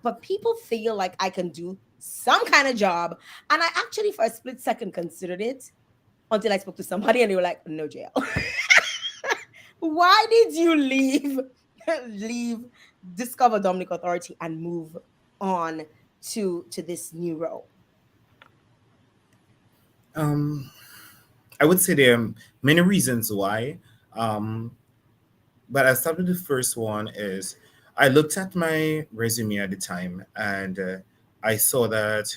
But people feel like I can do some kind of job. And I actually, for a split second, considered it until I spoke to somebody and they were like, no, Jael. Why did you leave leave Discover Dominic Authority and move on to this new role? um, I would say there are many reasons why. Um, but I start with the first one is I looked at my resume at the time and I saw that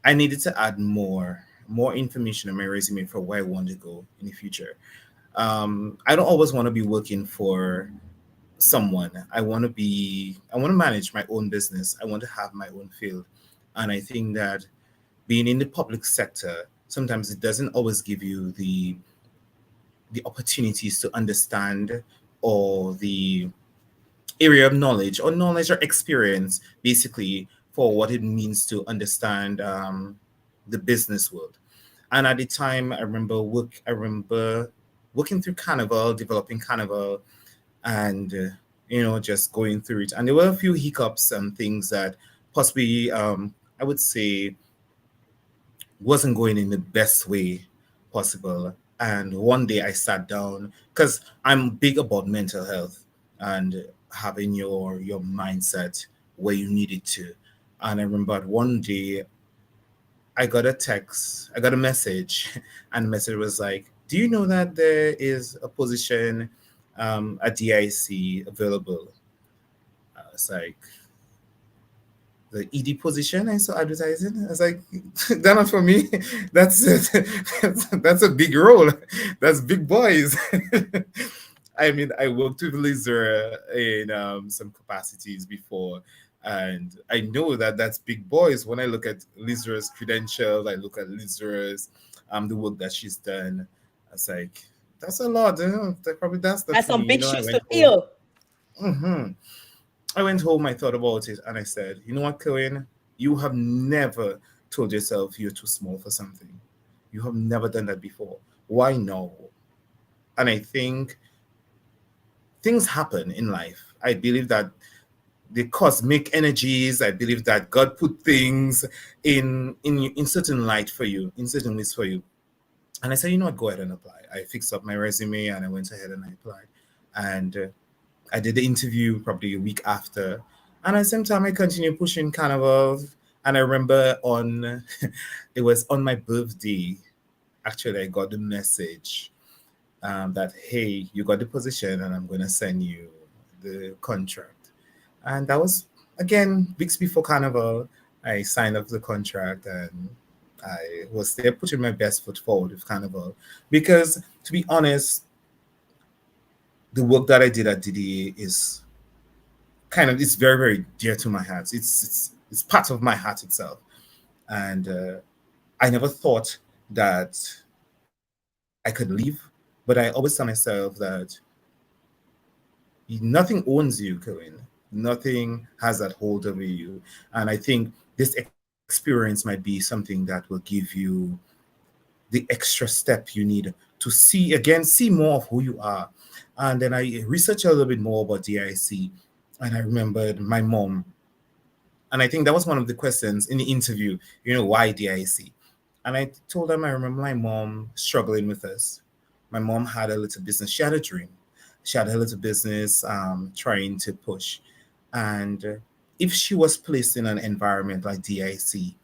I needed to add more information on my resume for where I want to go in the future. I don't always want to be working for someone. I want to manage my own business. I want to have my own field. And I think that being in the public sector, sometimes it doesn't always give you the opportunities to understand or the area of knowledge or experience basically for what it means to understand the business world. And at the time I remember working through Carnival, developing Carnival, and just going through it. And there were a few hiccups and things that possibly I would say wasn't going in the best way possible. And one day I sat down because I'm big about mental health and having your mindset where you need it to. And I remember one day I got a message, and the message was like, "Do you know that there is a position at DIC available?" I was like, the ED position I saw advertising. I was like, that not for me. That's that's a big role. That's big boys. I mean, I worked with Lizra in some capacities before, and I know that that's big boys. When I look at Lizra's credentials, I look at Lizra's the work that she's done. I was like, that's a lot. That's not That's for me. some big I shoes went to home. fill. hmm I went home, I thought about it, and I said, you know what, Kerwin? You have never told yourself you're too small for something. You have never done that before. Why no? And I think things happen in life. I believe that the cosmic energies, I believe that God put things in certain light for you, in certain ways for you. And I said, you know what, go ahead and apply. I fixed up my resume and I went ahead and I applied. And I did the interview probably a week after. And at the same time, I continued pushing Carnival. And I remember on, it was on my birthday, actually, I got the message that, hey, you got the position and I'm going to send you the contract. And that was, again, weeks before Carnival. I signed up the contract and I was there putting my best foot forward with Carnival. Because, to be honest, the work that I did at DDA is kind of, it's very, very dear to my heart. It's part of my heart itself. And I never thought that I could leave, but I always tell myself that nothing owns you, Kerwin. Nothing has that hold over you. And I think this experience might be something that will give you the extra step you need to see more of who you are. And then I researched a little bit more about DIC, and I remembered my mom. And I think that was one of the questions in the interview, why DIC? And I told them I remember my mom struggling with us. My mom had a little business. She had a dream. She had a little business trying to push. And if she was placed in an environment like DIC,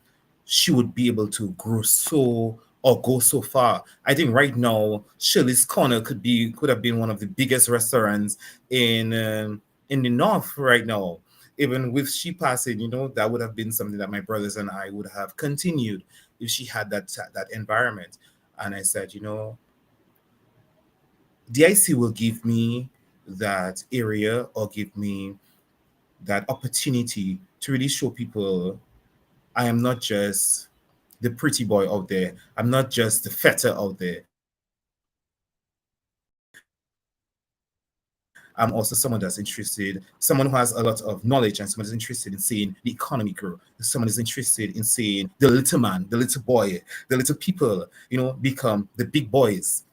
she would be able to grow so or go so far. I think right now, Shirley's Corner could have been one of the biggest restaurants in the north right now. Even with she passing, that would have been something that my brothers and I would have continued if she had that environment. And I said, DIC will give me that area or give me that opportunity to really show people I am not just the pretty boy out there. I'm not just the fetter out there. I'm also someone that's interested, someone who has a lot of knowledge, and someone is interested in seeing the economy grow. Someone is interested in seeing the little man, the little boy, the little people, become the big boys.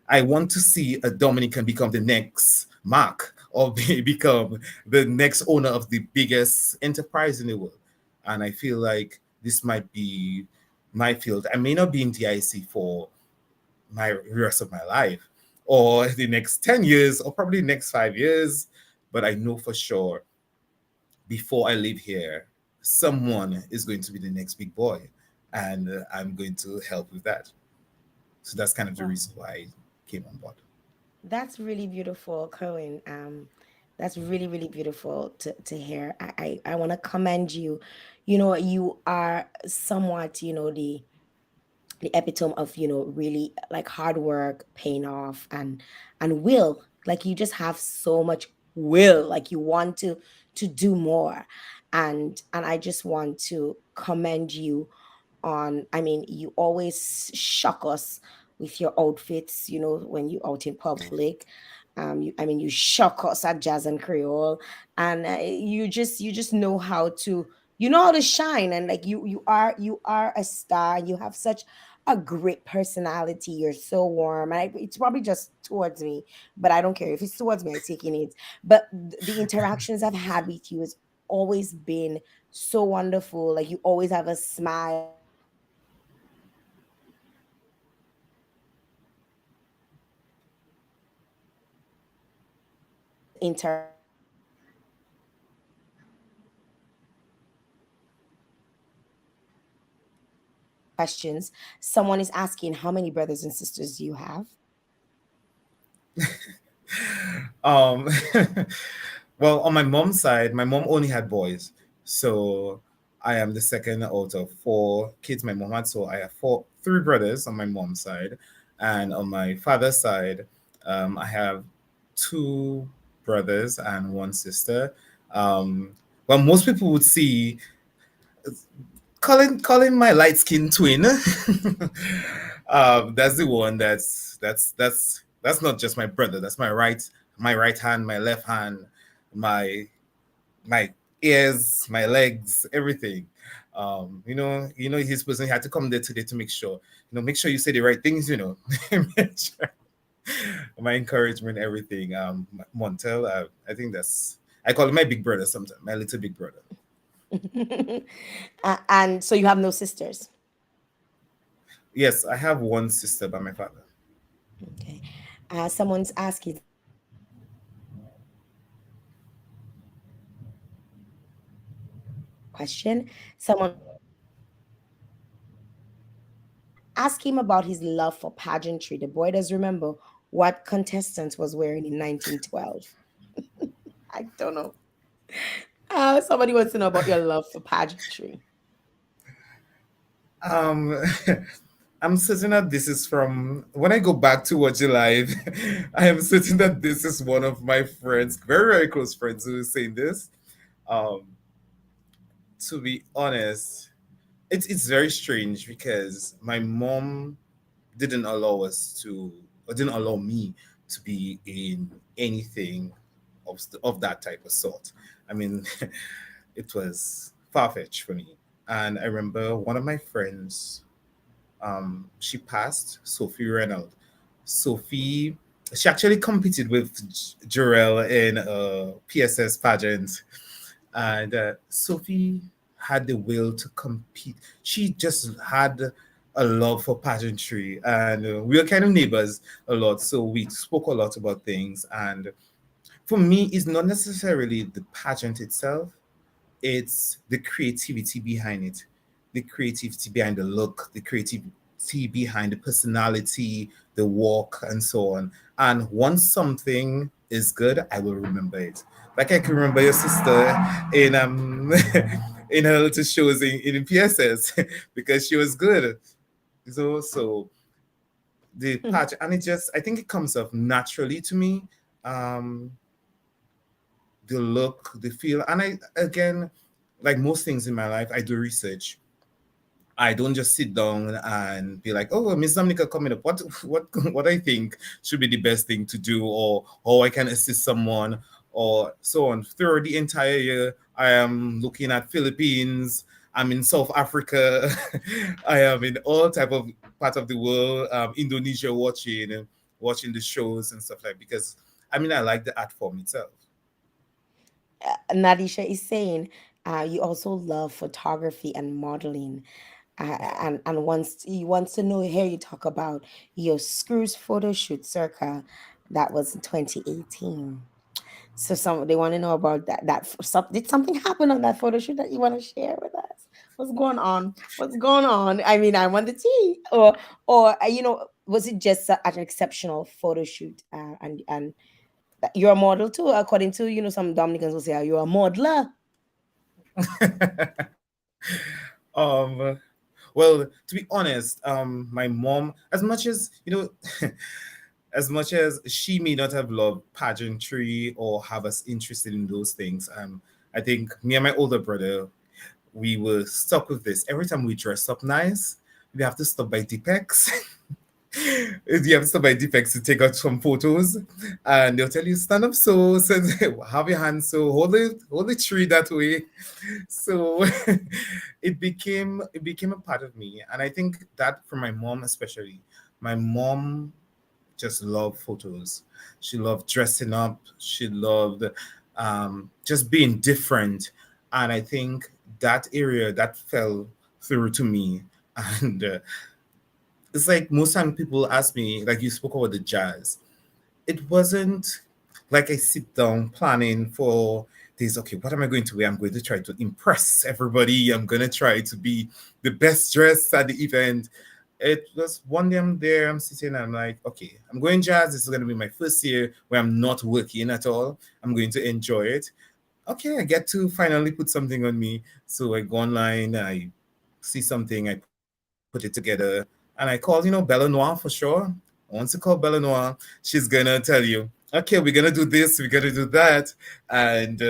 I want to see a Dominican become the next Mark or become the next owner of the biggest enterprise in the world. And I feel like this might be my field. I may not be in DIC for my rest of my life or the next 10 years or probably the next 5 years, but I know for sure before I leave here, someone is going to be the next big boy and I'm going to help with that. So that's kind of the Wow. reason why I came on board. That's really beautiful, Cohen. That's really, really beautiful to hear. I want to commend you. You are somewhat, the epitome of, really like hard work paying off and will. Like you just have so much will, like you want to do more. And I just want to commend you on, I mean, you always shock us with your outfits, when you out in public. I mean, you shock us at Jazz and Creole, and you just know how to, shine, and like you are a star. You have such a great personality. You're so warm, and it's probably just towards me, but I don't care if it's towards me. I take in it. But the interactions I've had with you has always been so wonderful. Like you always have a smile. You always questions. Someone is asking, how many brothers and sisters do you have? Um, well, on my mom's side, my mom only had boys. So I am the second out of four kids my mom had. So I have three brothers on my mom's side. And on my father's side, I have two brothers and one sister. Um, well, most people would see calling my light skinned twin. That's the one that's not just my brother. That's my right hand, my left hand, my my ears, my legs, everything. His person had to come there today to make sure you say the right things. Make sure. my encouragement, everything. Montel, I think I call him my big brother sometimes, my little big brother. And so you have no sisters. Yes, I have one sister by my father. Okay. Someone's asking this question. Someone wants to know about his love for pageantry. Ask him about his love for pageantry. The boy does remember what contestant was wearing in 1912. I don't know. Somebody wants to know about your love for pageantry. Um, I'm certain that this is from when I go back to watch it live. I am certain that this is one of my friends, very very close friends, who is saying this. Um, to be honest, it's very strange because my mom didn't allow us to, or didn't allow me to be in anything of that type of sort. I mean, it was far fetched for me. And I remember one of my friends, she passed, Sophie Reynolds. Sophie, she actually competed with Jael in a PSS pageant, and Sophie had the will to compete. She just had a love for pageantry, and we were kind of neighbors a lot, so we spoke a lot about things. And for me, it's not necessarily the pageant itself, it's the creativity behind it, the creativity behind the look, the creativity behind the personality, the walk, and so on. And once something is good, I will remember it. Like I can remember your sister in in her little shows in PSS because she was good. So the patch, and it just, I think it comes off naturally to me. Um, the look, the feel, and I, again, like most things in my life, I do research. I don't just sit down and be like, "Oh, Miss Dominica coming up. What I think should be the best thing to do, or how I can assist someone, or so on." Through the entire year, I am looking at Philippines. I'm in South Africa. I am in all type of part of the world. Indonesia, watching the shows and stuff like, because I mean I like the art form itself. Nadisha is saying you also love photography and modeling. And wants he wants to know, here you talk about your screws photo shoot circa that was in 2018. So some they want to know about did something happen on that photo shoot that you want to share with us? What's going on? What's going on? I mean, I want the tea. Or was it just an exceptional photo shoot? And you're a model too, according to some Dominicans will say, "Are you a modeler?" um well, to be honest, my mom, as much as as much as she may not have loved pageantry or have us interested in those things, I think me and my older brother, we were stuck with this. Every time we dress up nice, we have to stop by Deepex. You have to stop by Deepex to take out some photos, and they'll tell you stand up, so have your hands, so hold the tree that way. So it became a part of me, and I think that for my mom especially, my mom just loved photos. She loved dressing up. She loved just being different. And I think that area that fell through to me. And it's like most time people ask me, like you spoke about the jazz. It wasn't like I sit down planning for this. Okay, what am I going to wear? I'm going to try to impress everybody. I'm going to try to be the best dressed at the event. It was one day I'm there, I'm sitting, I'm like, okay, I'm going jazz. This is going to be my first year where I'm not working at all. I'm going to enjoy it. Okay, I get to finally put something on me. So I go online, I see something, I put it together, and I call, Bella Noir for sure. Once you call Bella Noir, she's gonna tell you, okay, we're gonna do this, we're gonna do that. And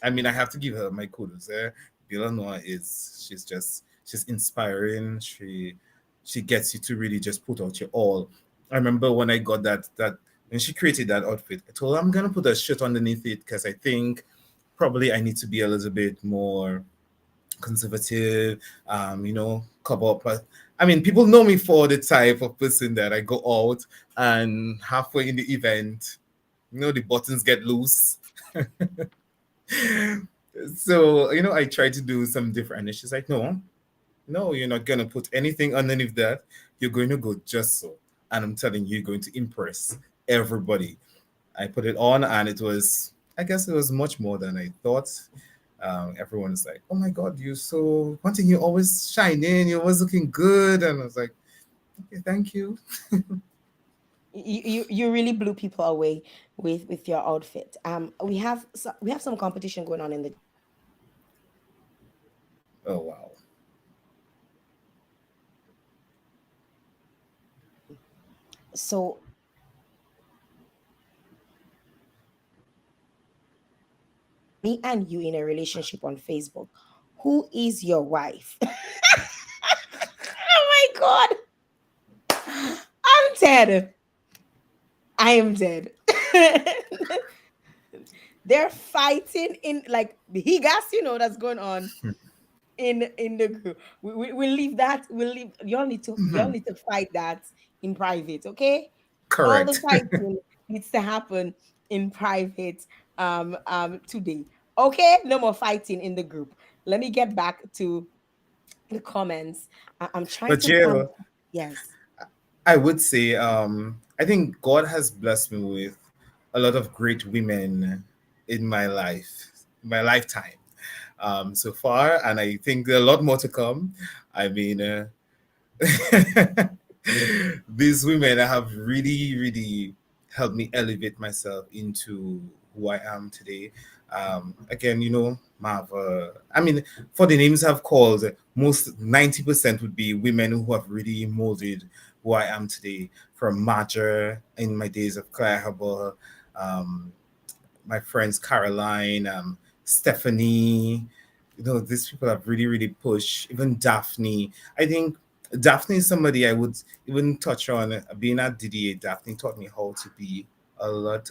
I mean, I have to give her my kudos there. Bella Noir she's inspiring. She gets you to really just put out your all. I remember when I got that when she created that outfit, I told her I'm gonna put a shirt underneath it because I think probably I need to be a little bit more conservative, cover up. But I mean, people know me for the type of person that I go out and halfway in the event, the buttons get loose. So, I try to do some different. And she's like, no, no, you're not going to put anything underneath that. You're going to go just so. And I'm telling you, you're going to impress everybody. I put it on and I guess it was much more than I thought. Everyone's like, oh my God, you're so, one thing, you're always shining, you're always looking good. And I was like, okay, thank you. You really blew people away with your outfit. We have some competition going on in the Oh, wow. so me and you in a relationship on Facebook. Who is your wife? Oh my God. I'm dead. I am dead. They're fighting in like he gas, that's going on in the group. We'll leave that. We'll leave y'all Mhm. need to fight that in private, okay? All the Correct. fighting needs to happen in private today. Okay? No more fighting in the group. Let me get back to the comments. I'm trying But to Jill, yes. I would say, I think God has blessed me with a lot of great women in my life, my lifetime, so far, and I think there are a lot more to come. I mean, these women have really, really helped me elevate myself into who I am today. Again, Marva. I mean, for the names I've called, most 90% would be women who have really molded who I am today. From Marja in my days of Claire Harbor, um, my friends Caroline, Stephanie. These people have really, really pushed. Even Daphne. I think Daphne is somebody I would even touch on. Being at DDA, Daphne taught me how to be a lot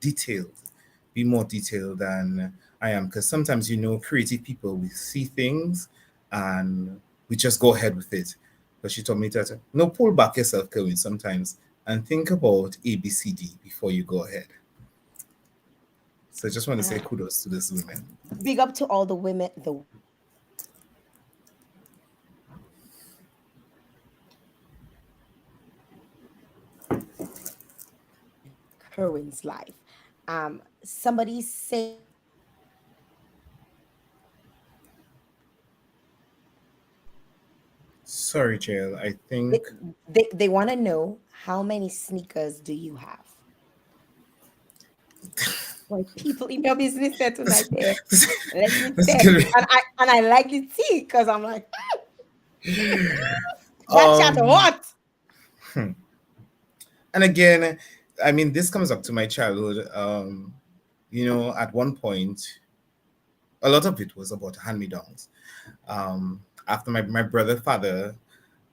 detailed, be more detailed than I am. Because sometimes, creative people, we see things and we just go ahead with it. But she told me that, no, pull back yourself, Kerwin, sometimes and think about ABCD before you go ahead. So I just want to say Uh, kudos to these women. big up to all the women, the Kerwin's life. Somebody say Sorry, Jael. I they, think they want to know how many sneakers do you have? Why people in your business there tonight there. Let me that's tell good. you. And I like the tea because I'm like, that chat Um, hot. hmm. And again, I mean, this comes up to my childhood. At one point, a lot of it was about hand-me-downs. After my brother father,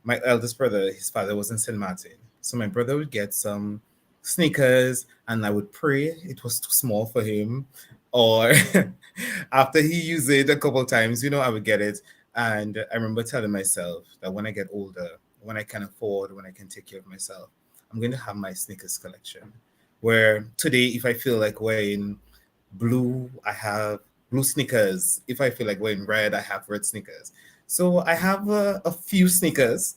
my eldest brother, his father was in St. Martin. So my brother would get some sneakers and I would pray it was too small for him. Or after he used it a couple times, I would get it. And I remember telling myself that when I get older, when I can afford, when I can take care of myself, I'm going to have my sneakers collection. Where today, if I feel like wearing blue, I have blue sneakers. If I feel like wearing red, I have red sneakers. So I have a few sneakers.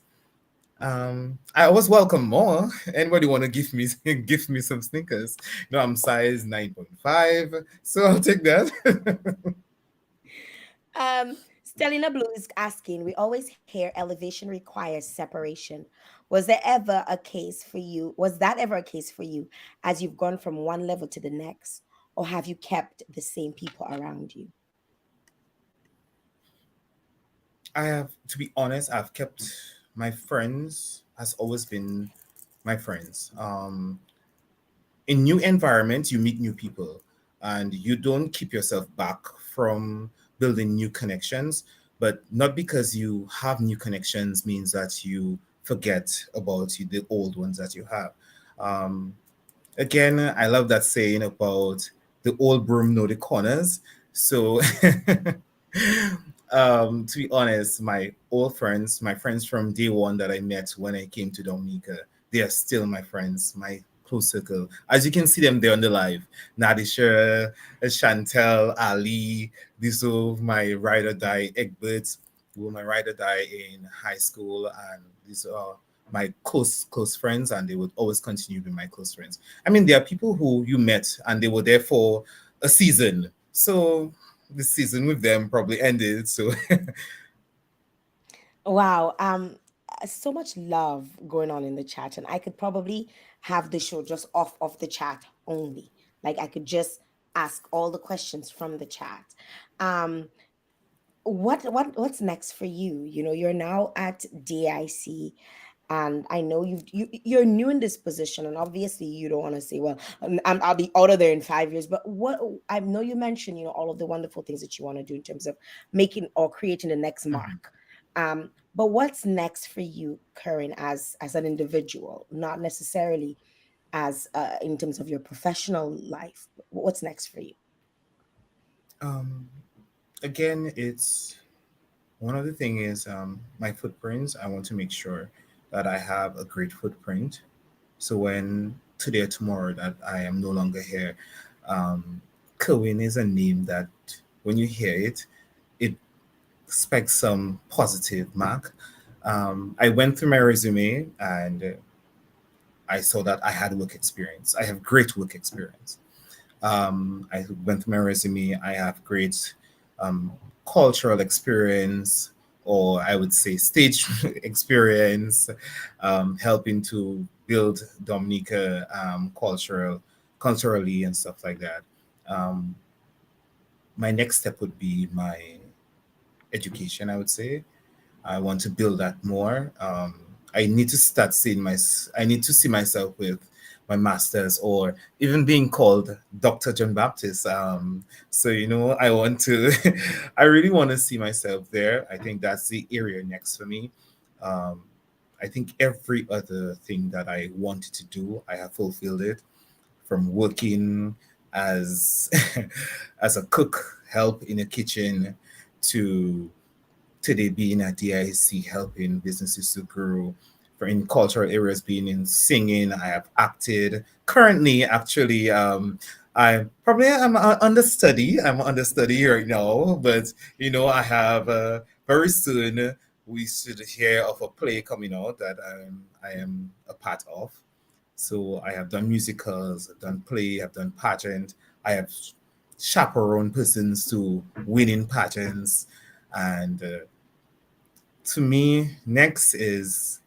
I always welcome more. Anybody want to give me give me some sneakers? I'm size 9.5, so I'll take that. Stellina Blue is asking, we always hear elevation requires separation. Was there ever a case for you? Was that ever a case for you as you've gone from one level to the next? Or have you kept the same people around you? I have, to be honest, I've kept my friends has always been my friends. In new environments, you meet new people, and you don't keep yourself back from building new connections. But not because you have new connections means that you forget about the old ones that you have. Um, Again, I love that saying about the old broom know the corners. So To be honest, my old friends, my friends from day one that I met when I came to Dominica, they are still my friends, my close circle. As you can see them there on the live. Nadisha, Chantel, Ali, these are my ride or die, Egberts, who were my ride or die in high school, and these are my close friends, and they would always continue to be my close friends. I mean, there are people who you met and they were there for a season. So the season with them probably ended. So Wow. So much love going on in the chat, and I could probably have the show just off the chat only. Like I could just ask all the questions from the chat. Um, what's next for you? You know, you're now at DIC, and I know you're new in this position, and obviously you don't want to say, well, I'll be out of there in 5 years. But what I know you mentioned, you know, all of the wonderful things that you want to do in terms of making or creating the next Mhm. mark. But what's next for you, Curran, as an individual, not necessarily as in terms of your professional life? What's next for you? um, again, it's one of the thing is my footprints. I want to make sure that I have a great footprint. So when today or tomorrow that I am no longer here, um, Kerwin is a name that when you hear it, it expects some positive mark. I went through my resume and I saw that I had work experience. I have great work experience. I went through my resume. I have great um, cultural experience, or I would say stage experience, helping to build Dominica culturally and stuff like that. Um, my next step would be my education. I would say I want to build that more. I need to start seeing I need to see myself with my masters or even being called Dr. John.Baptiste. So I want to, I really want to see myself there. I think that's the area next for me. Um, I think every other thing that I wanted to do, I have fulfilled it. From working as as a cook, help in a kitchen, to today being at DIC, helping businesses to grow. For in cultural areas, being in singing, I have acted. Currently, actually, I probably am understudy. I'm understudy right now, but I have very soon we should hear of a play coming out that I am a part of. So I have done musicals, I've done play, I've done pageant, I have chaperoned persons to winning pageants, and to me, next is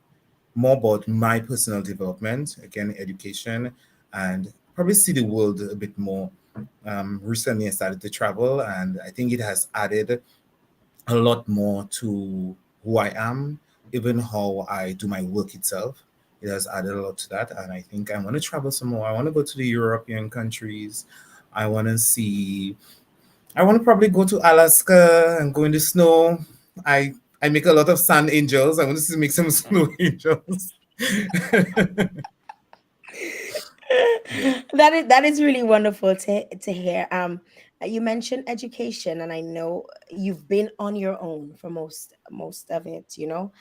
more about my personal development, again, education, and probably see the world a bit more. Recently, I started to travel, and I think it has added a lot more to who I am, even how I do my work itself. It has added a lot to that, and I think I want to travel some more. I want to go to the European countries. I want to see I want to probably go to Alaska and go in the snow. I I make a lot of sand angels. I want to make some snow angels. That is really wonderful to hear. You mentioned education, and I know you've been on your own for most of it. You know,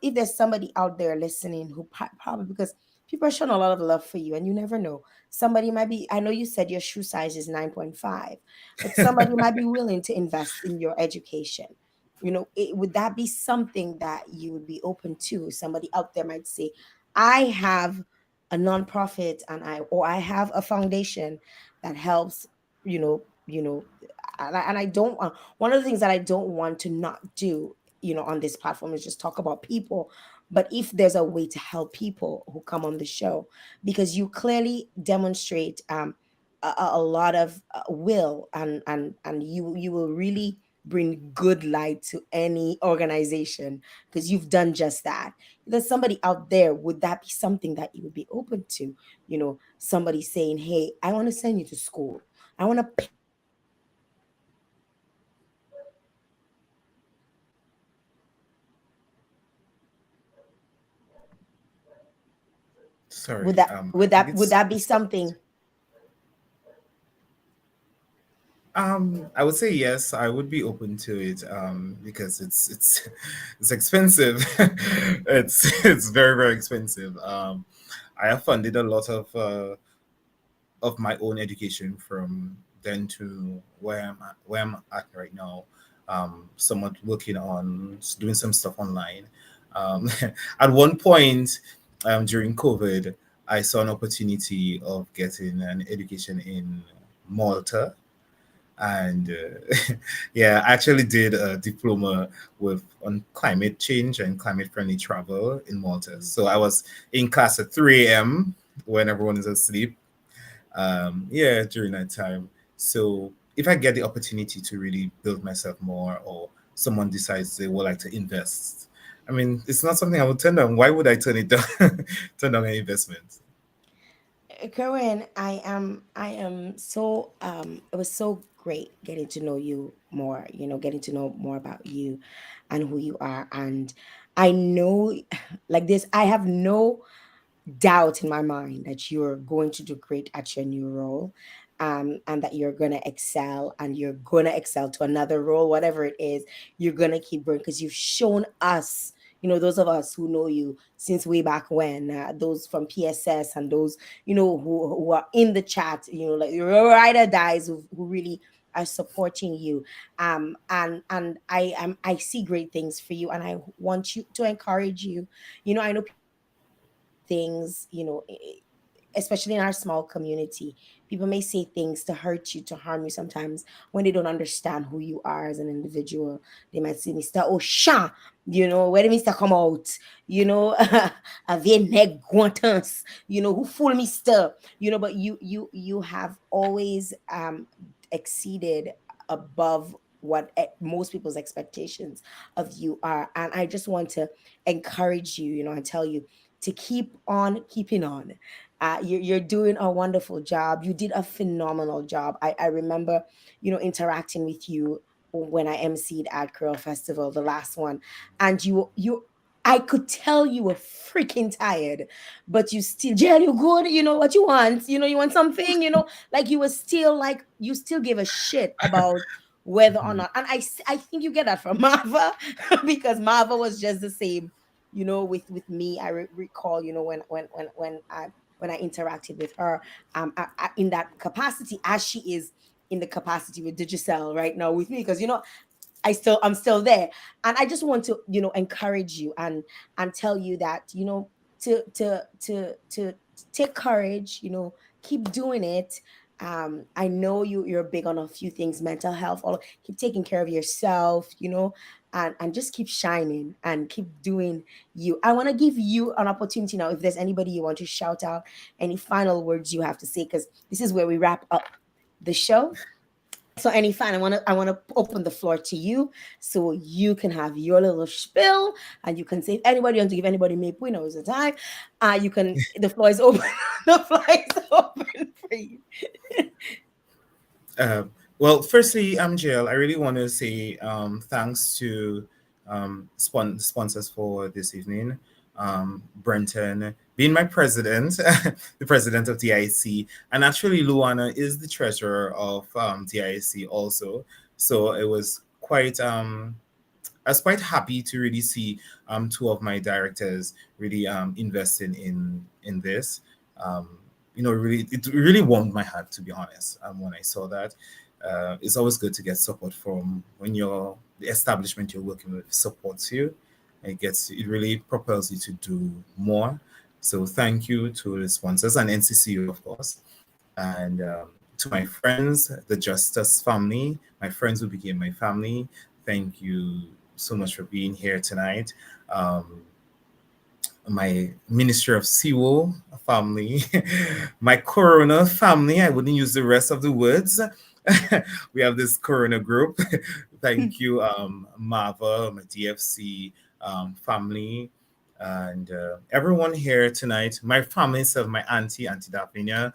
if there's somebody out there listening who probably, because people are showing a lot of love for you, and you never know. Somebody might be. I know you said your shoe size is 9.5, but somebody might be willing to invest in your education. You know, would that be something that you would be open to? Somebody out there might say, "I have a nonprofit, and I have a foundation that helps, and I don't want, one of the things that I don't want to not do, on this platform, is just talk about people. But if there's a way to help people who come on the show, because you clearly demonstrate a lot of will, and you will really bring good light to any organization, because you've done just that. There's somebody out there, would that be something that you would be open to? Somebody saying, hey, I want to send you to school, I want to pay for your education, and I want you to help would Sorry, that would I think that would it's that be something? I would say yes. I would be open to it because it's it's expensive. It's very very expensive. I have funded a lot of my own education from then to where I'm at right now. Somewhat working on doing some stuff online. Um, at one point during COVID, I saw an opportunity of getting an education in Malta, and yeah, I actually did a diploma with on climate change and climate friendly travel in Malta. So I was in class at 3 a.m. when everyone is asleep, yeah, during that time. So if I get the opportunity to really build myself more, or someone decides they would like to invest, I mean, it's not something I would turn down. Why would I turn it down? Turn down an investment? Kerwin, I am so it was so great getting to know you more, getting to know more about you and who you are. And I know like this, I have no doubt in my mind that you're going to do great at your new role, and that you're going to excel, and you're going to excel to another role, whatever it is. You're going to keep growing because you've shown us, those of us who know you since way back when, those from PSS, and those, who are in the chat, like your ride or dies who really are supporting you. And I see great things for you, and I want you to encourage you. I know people may say things, especially in our small community. People may say things to hurt you, to harm you sometimes when they don't understand who you are as an individual. They might say, Mr. Osha, where did Mr. come out? A very neguantance, who fool Mr. But you have always exceeded above what most people's expectations of you are. And I just want to encourage you, and tell you to keep on keeping on. You're doing a wonderful job. You did a phenomenal job. I remember, interacting with you when I emceed at Curl Festival, the last one, and I could tell you were freaking tired, but you still, Jael, you good? You know what you want? You want something? Like you were still like you still give a shit about whether or Mhm. not. And I think you get that from Marva because Marva was just the same, with me. I recall, when I interacted with her, in that capacity, as she is in the capacity with Digicel right now with me, because I'm still there. And I just want to, encourage you and tell you that, to take courage, keep doing it. I know you're big on a few things, mental health, all keep taking care of yourself, and just keep shining and keep doing you. I want to give you an opportunity now, if there's anybody you want to shout out, any final words you have to say, because this is where we wrap up the show. So any fan, I want to open the floor to you, so you can have your little spiel, and you can say if anybody wants to give anybody maybe is the time. You can. The floor is open. The floor is open for you. Uh, well, firstly, I'm Jael. I really want to say thanks to sponsors for this evening. Brenton being my president, the president of DIC, and actually Luana is the treasurer of DIC also. So it was quite I was quite happy to really see two of my directors really investing in this. Um, really, it really warmed my heart, to be honest. When I saw that, it's always good to get support from when the establishment you're working with supports you. It really propels you to do more. So thank you to the sponsors and NCCU, of course, and to my friends, the Justice family, my friends who became my family. Thank you so much for being here tonight. Um, my Ministry of Siwo family, my Corona family. I wouldn't use the rest of the words. We have this Corona group. Thank you, Mava, my DFC family, and everyone here tonight. My family itself, my Auntie Daphnia.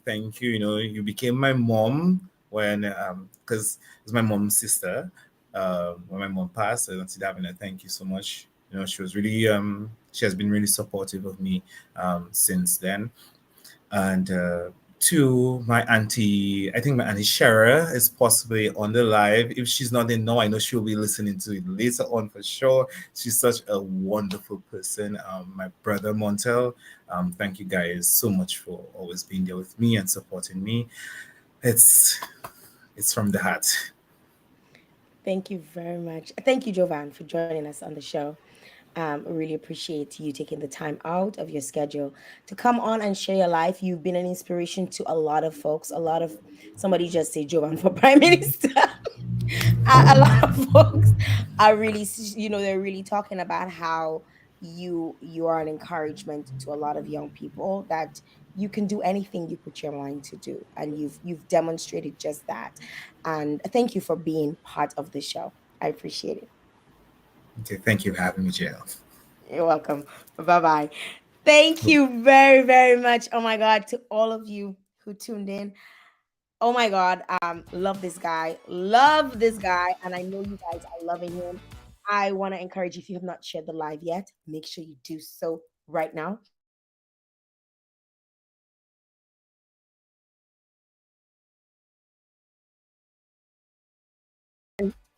Thank you. You became my mom when, because it's my mom's sister. When my mom passed, so Auntie Daphnia, thank you so much. She was really she has been really supportive of me since then. And to my auntie, I think my auntie Shara is possibly on the live. If she's not in now, I know she'll be listening to it later on for sure. She's such a wonderful person. My brother Montel, thank you guys so much for always being there with me and supporting me. It's it's from the heart. Thank you very much. Thank you, Jovan, for joining us on the show. Really appreciate you taking the time out of your schedule to come on and share your life. You've been an inspiration to a lot of folks. A lot of somebody just say Jovan for Prime Minister. A lot of folks are really, they're really talking about how you are an encouragement to a lot of young people that you can do anything you put your mind to do, and you've demonstrated just that. And thank you for being part of the show. I appreciate it. Okay, thank you for having me, Jael. You're welcome. Bye bye. Thank you very, very much. Oh my God, to all of you who tuned in. Oh my God, love this guy. Love this guy. And I know you guys are loving him. I want to encourage you, if you have not shared the live yet, make sure you do so right now.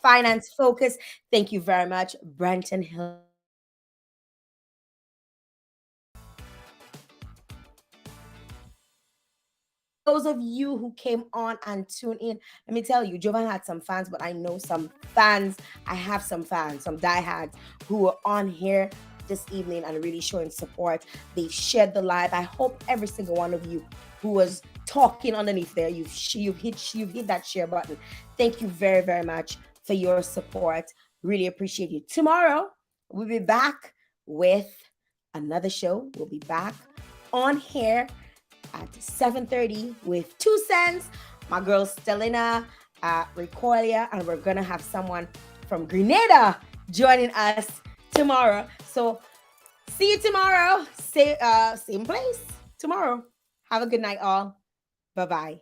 Finance Focus. Thank you very much, Brenton Hill. Those of you who came on and tuned in, let me tell you, Jovan had some fans, but I know some fans. I have some fans, some diehards who are on here this evening and really showing support. They've shared the live. I hope every single one of you who was talking underneath there, you've hit that share button. Thank you very, very much for your support. Really appreciate you. Tomorrow we'll be back with another show. We'll be back on here at 7:30 with 2 cents. My girl Stelina, Recoilia, and we're gonna have someone from Grenada joining us tomorrow. So see you tomorrow. Same place tomorrow. Have a good night, all. Bye bye.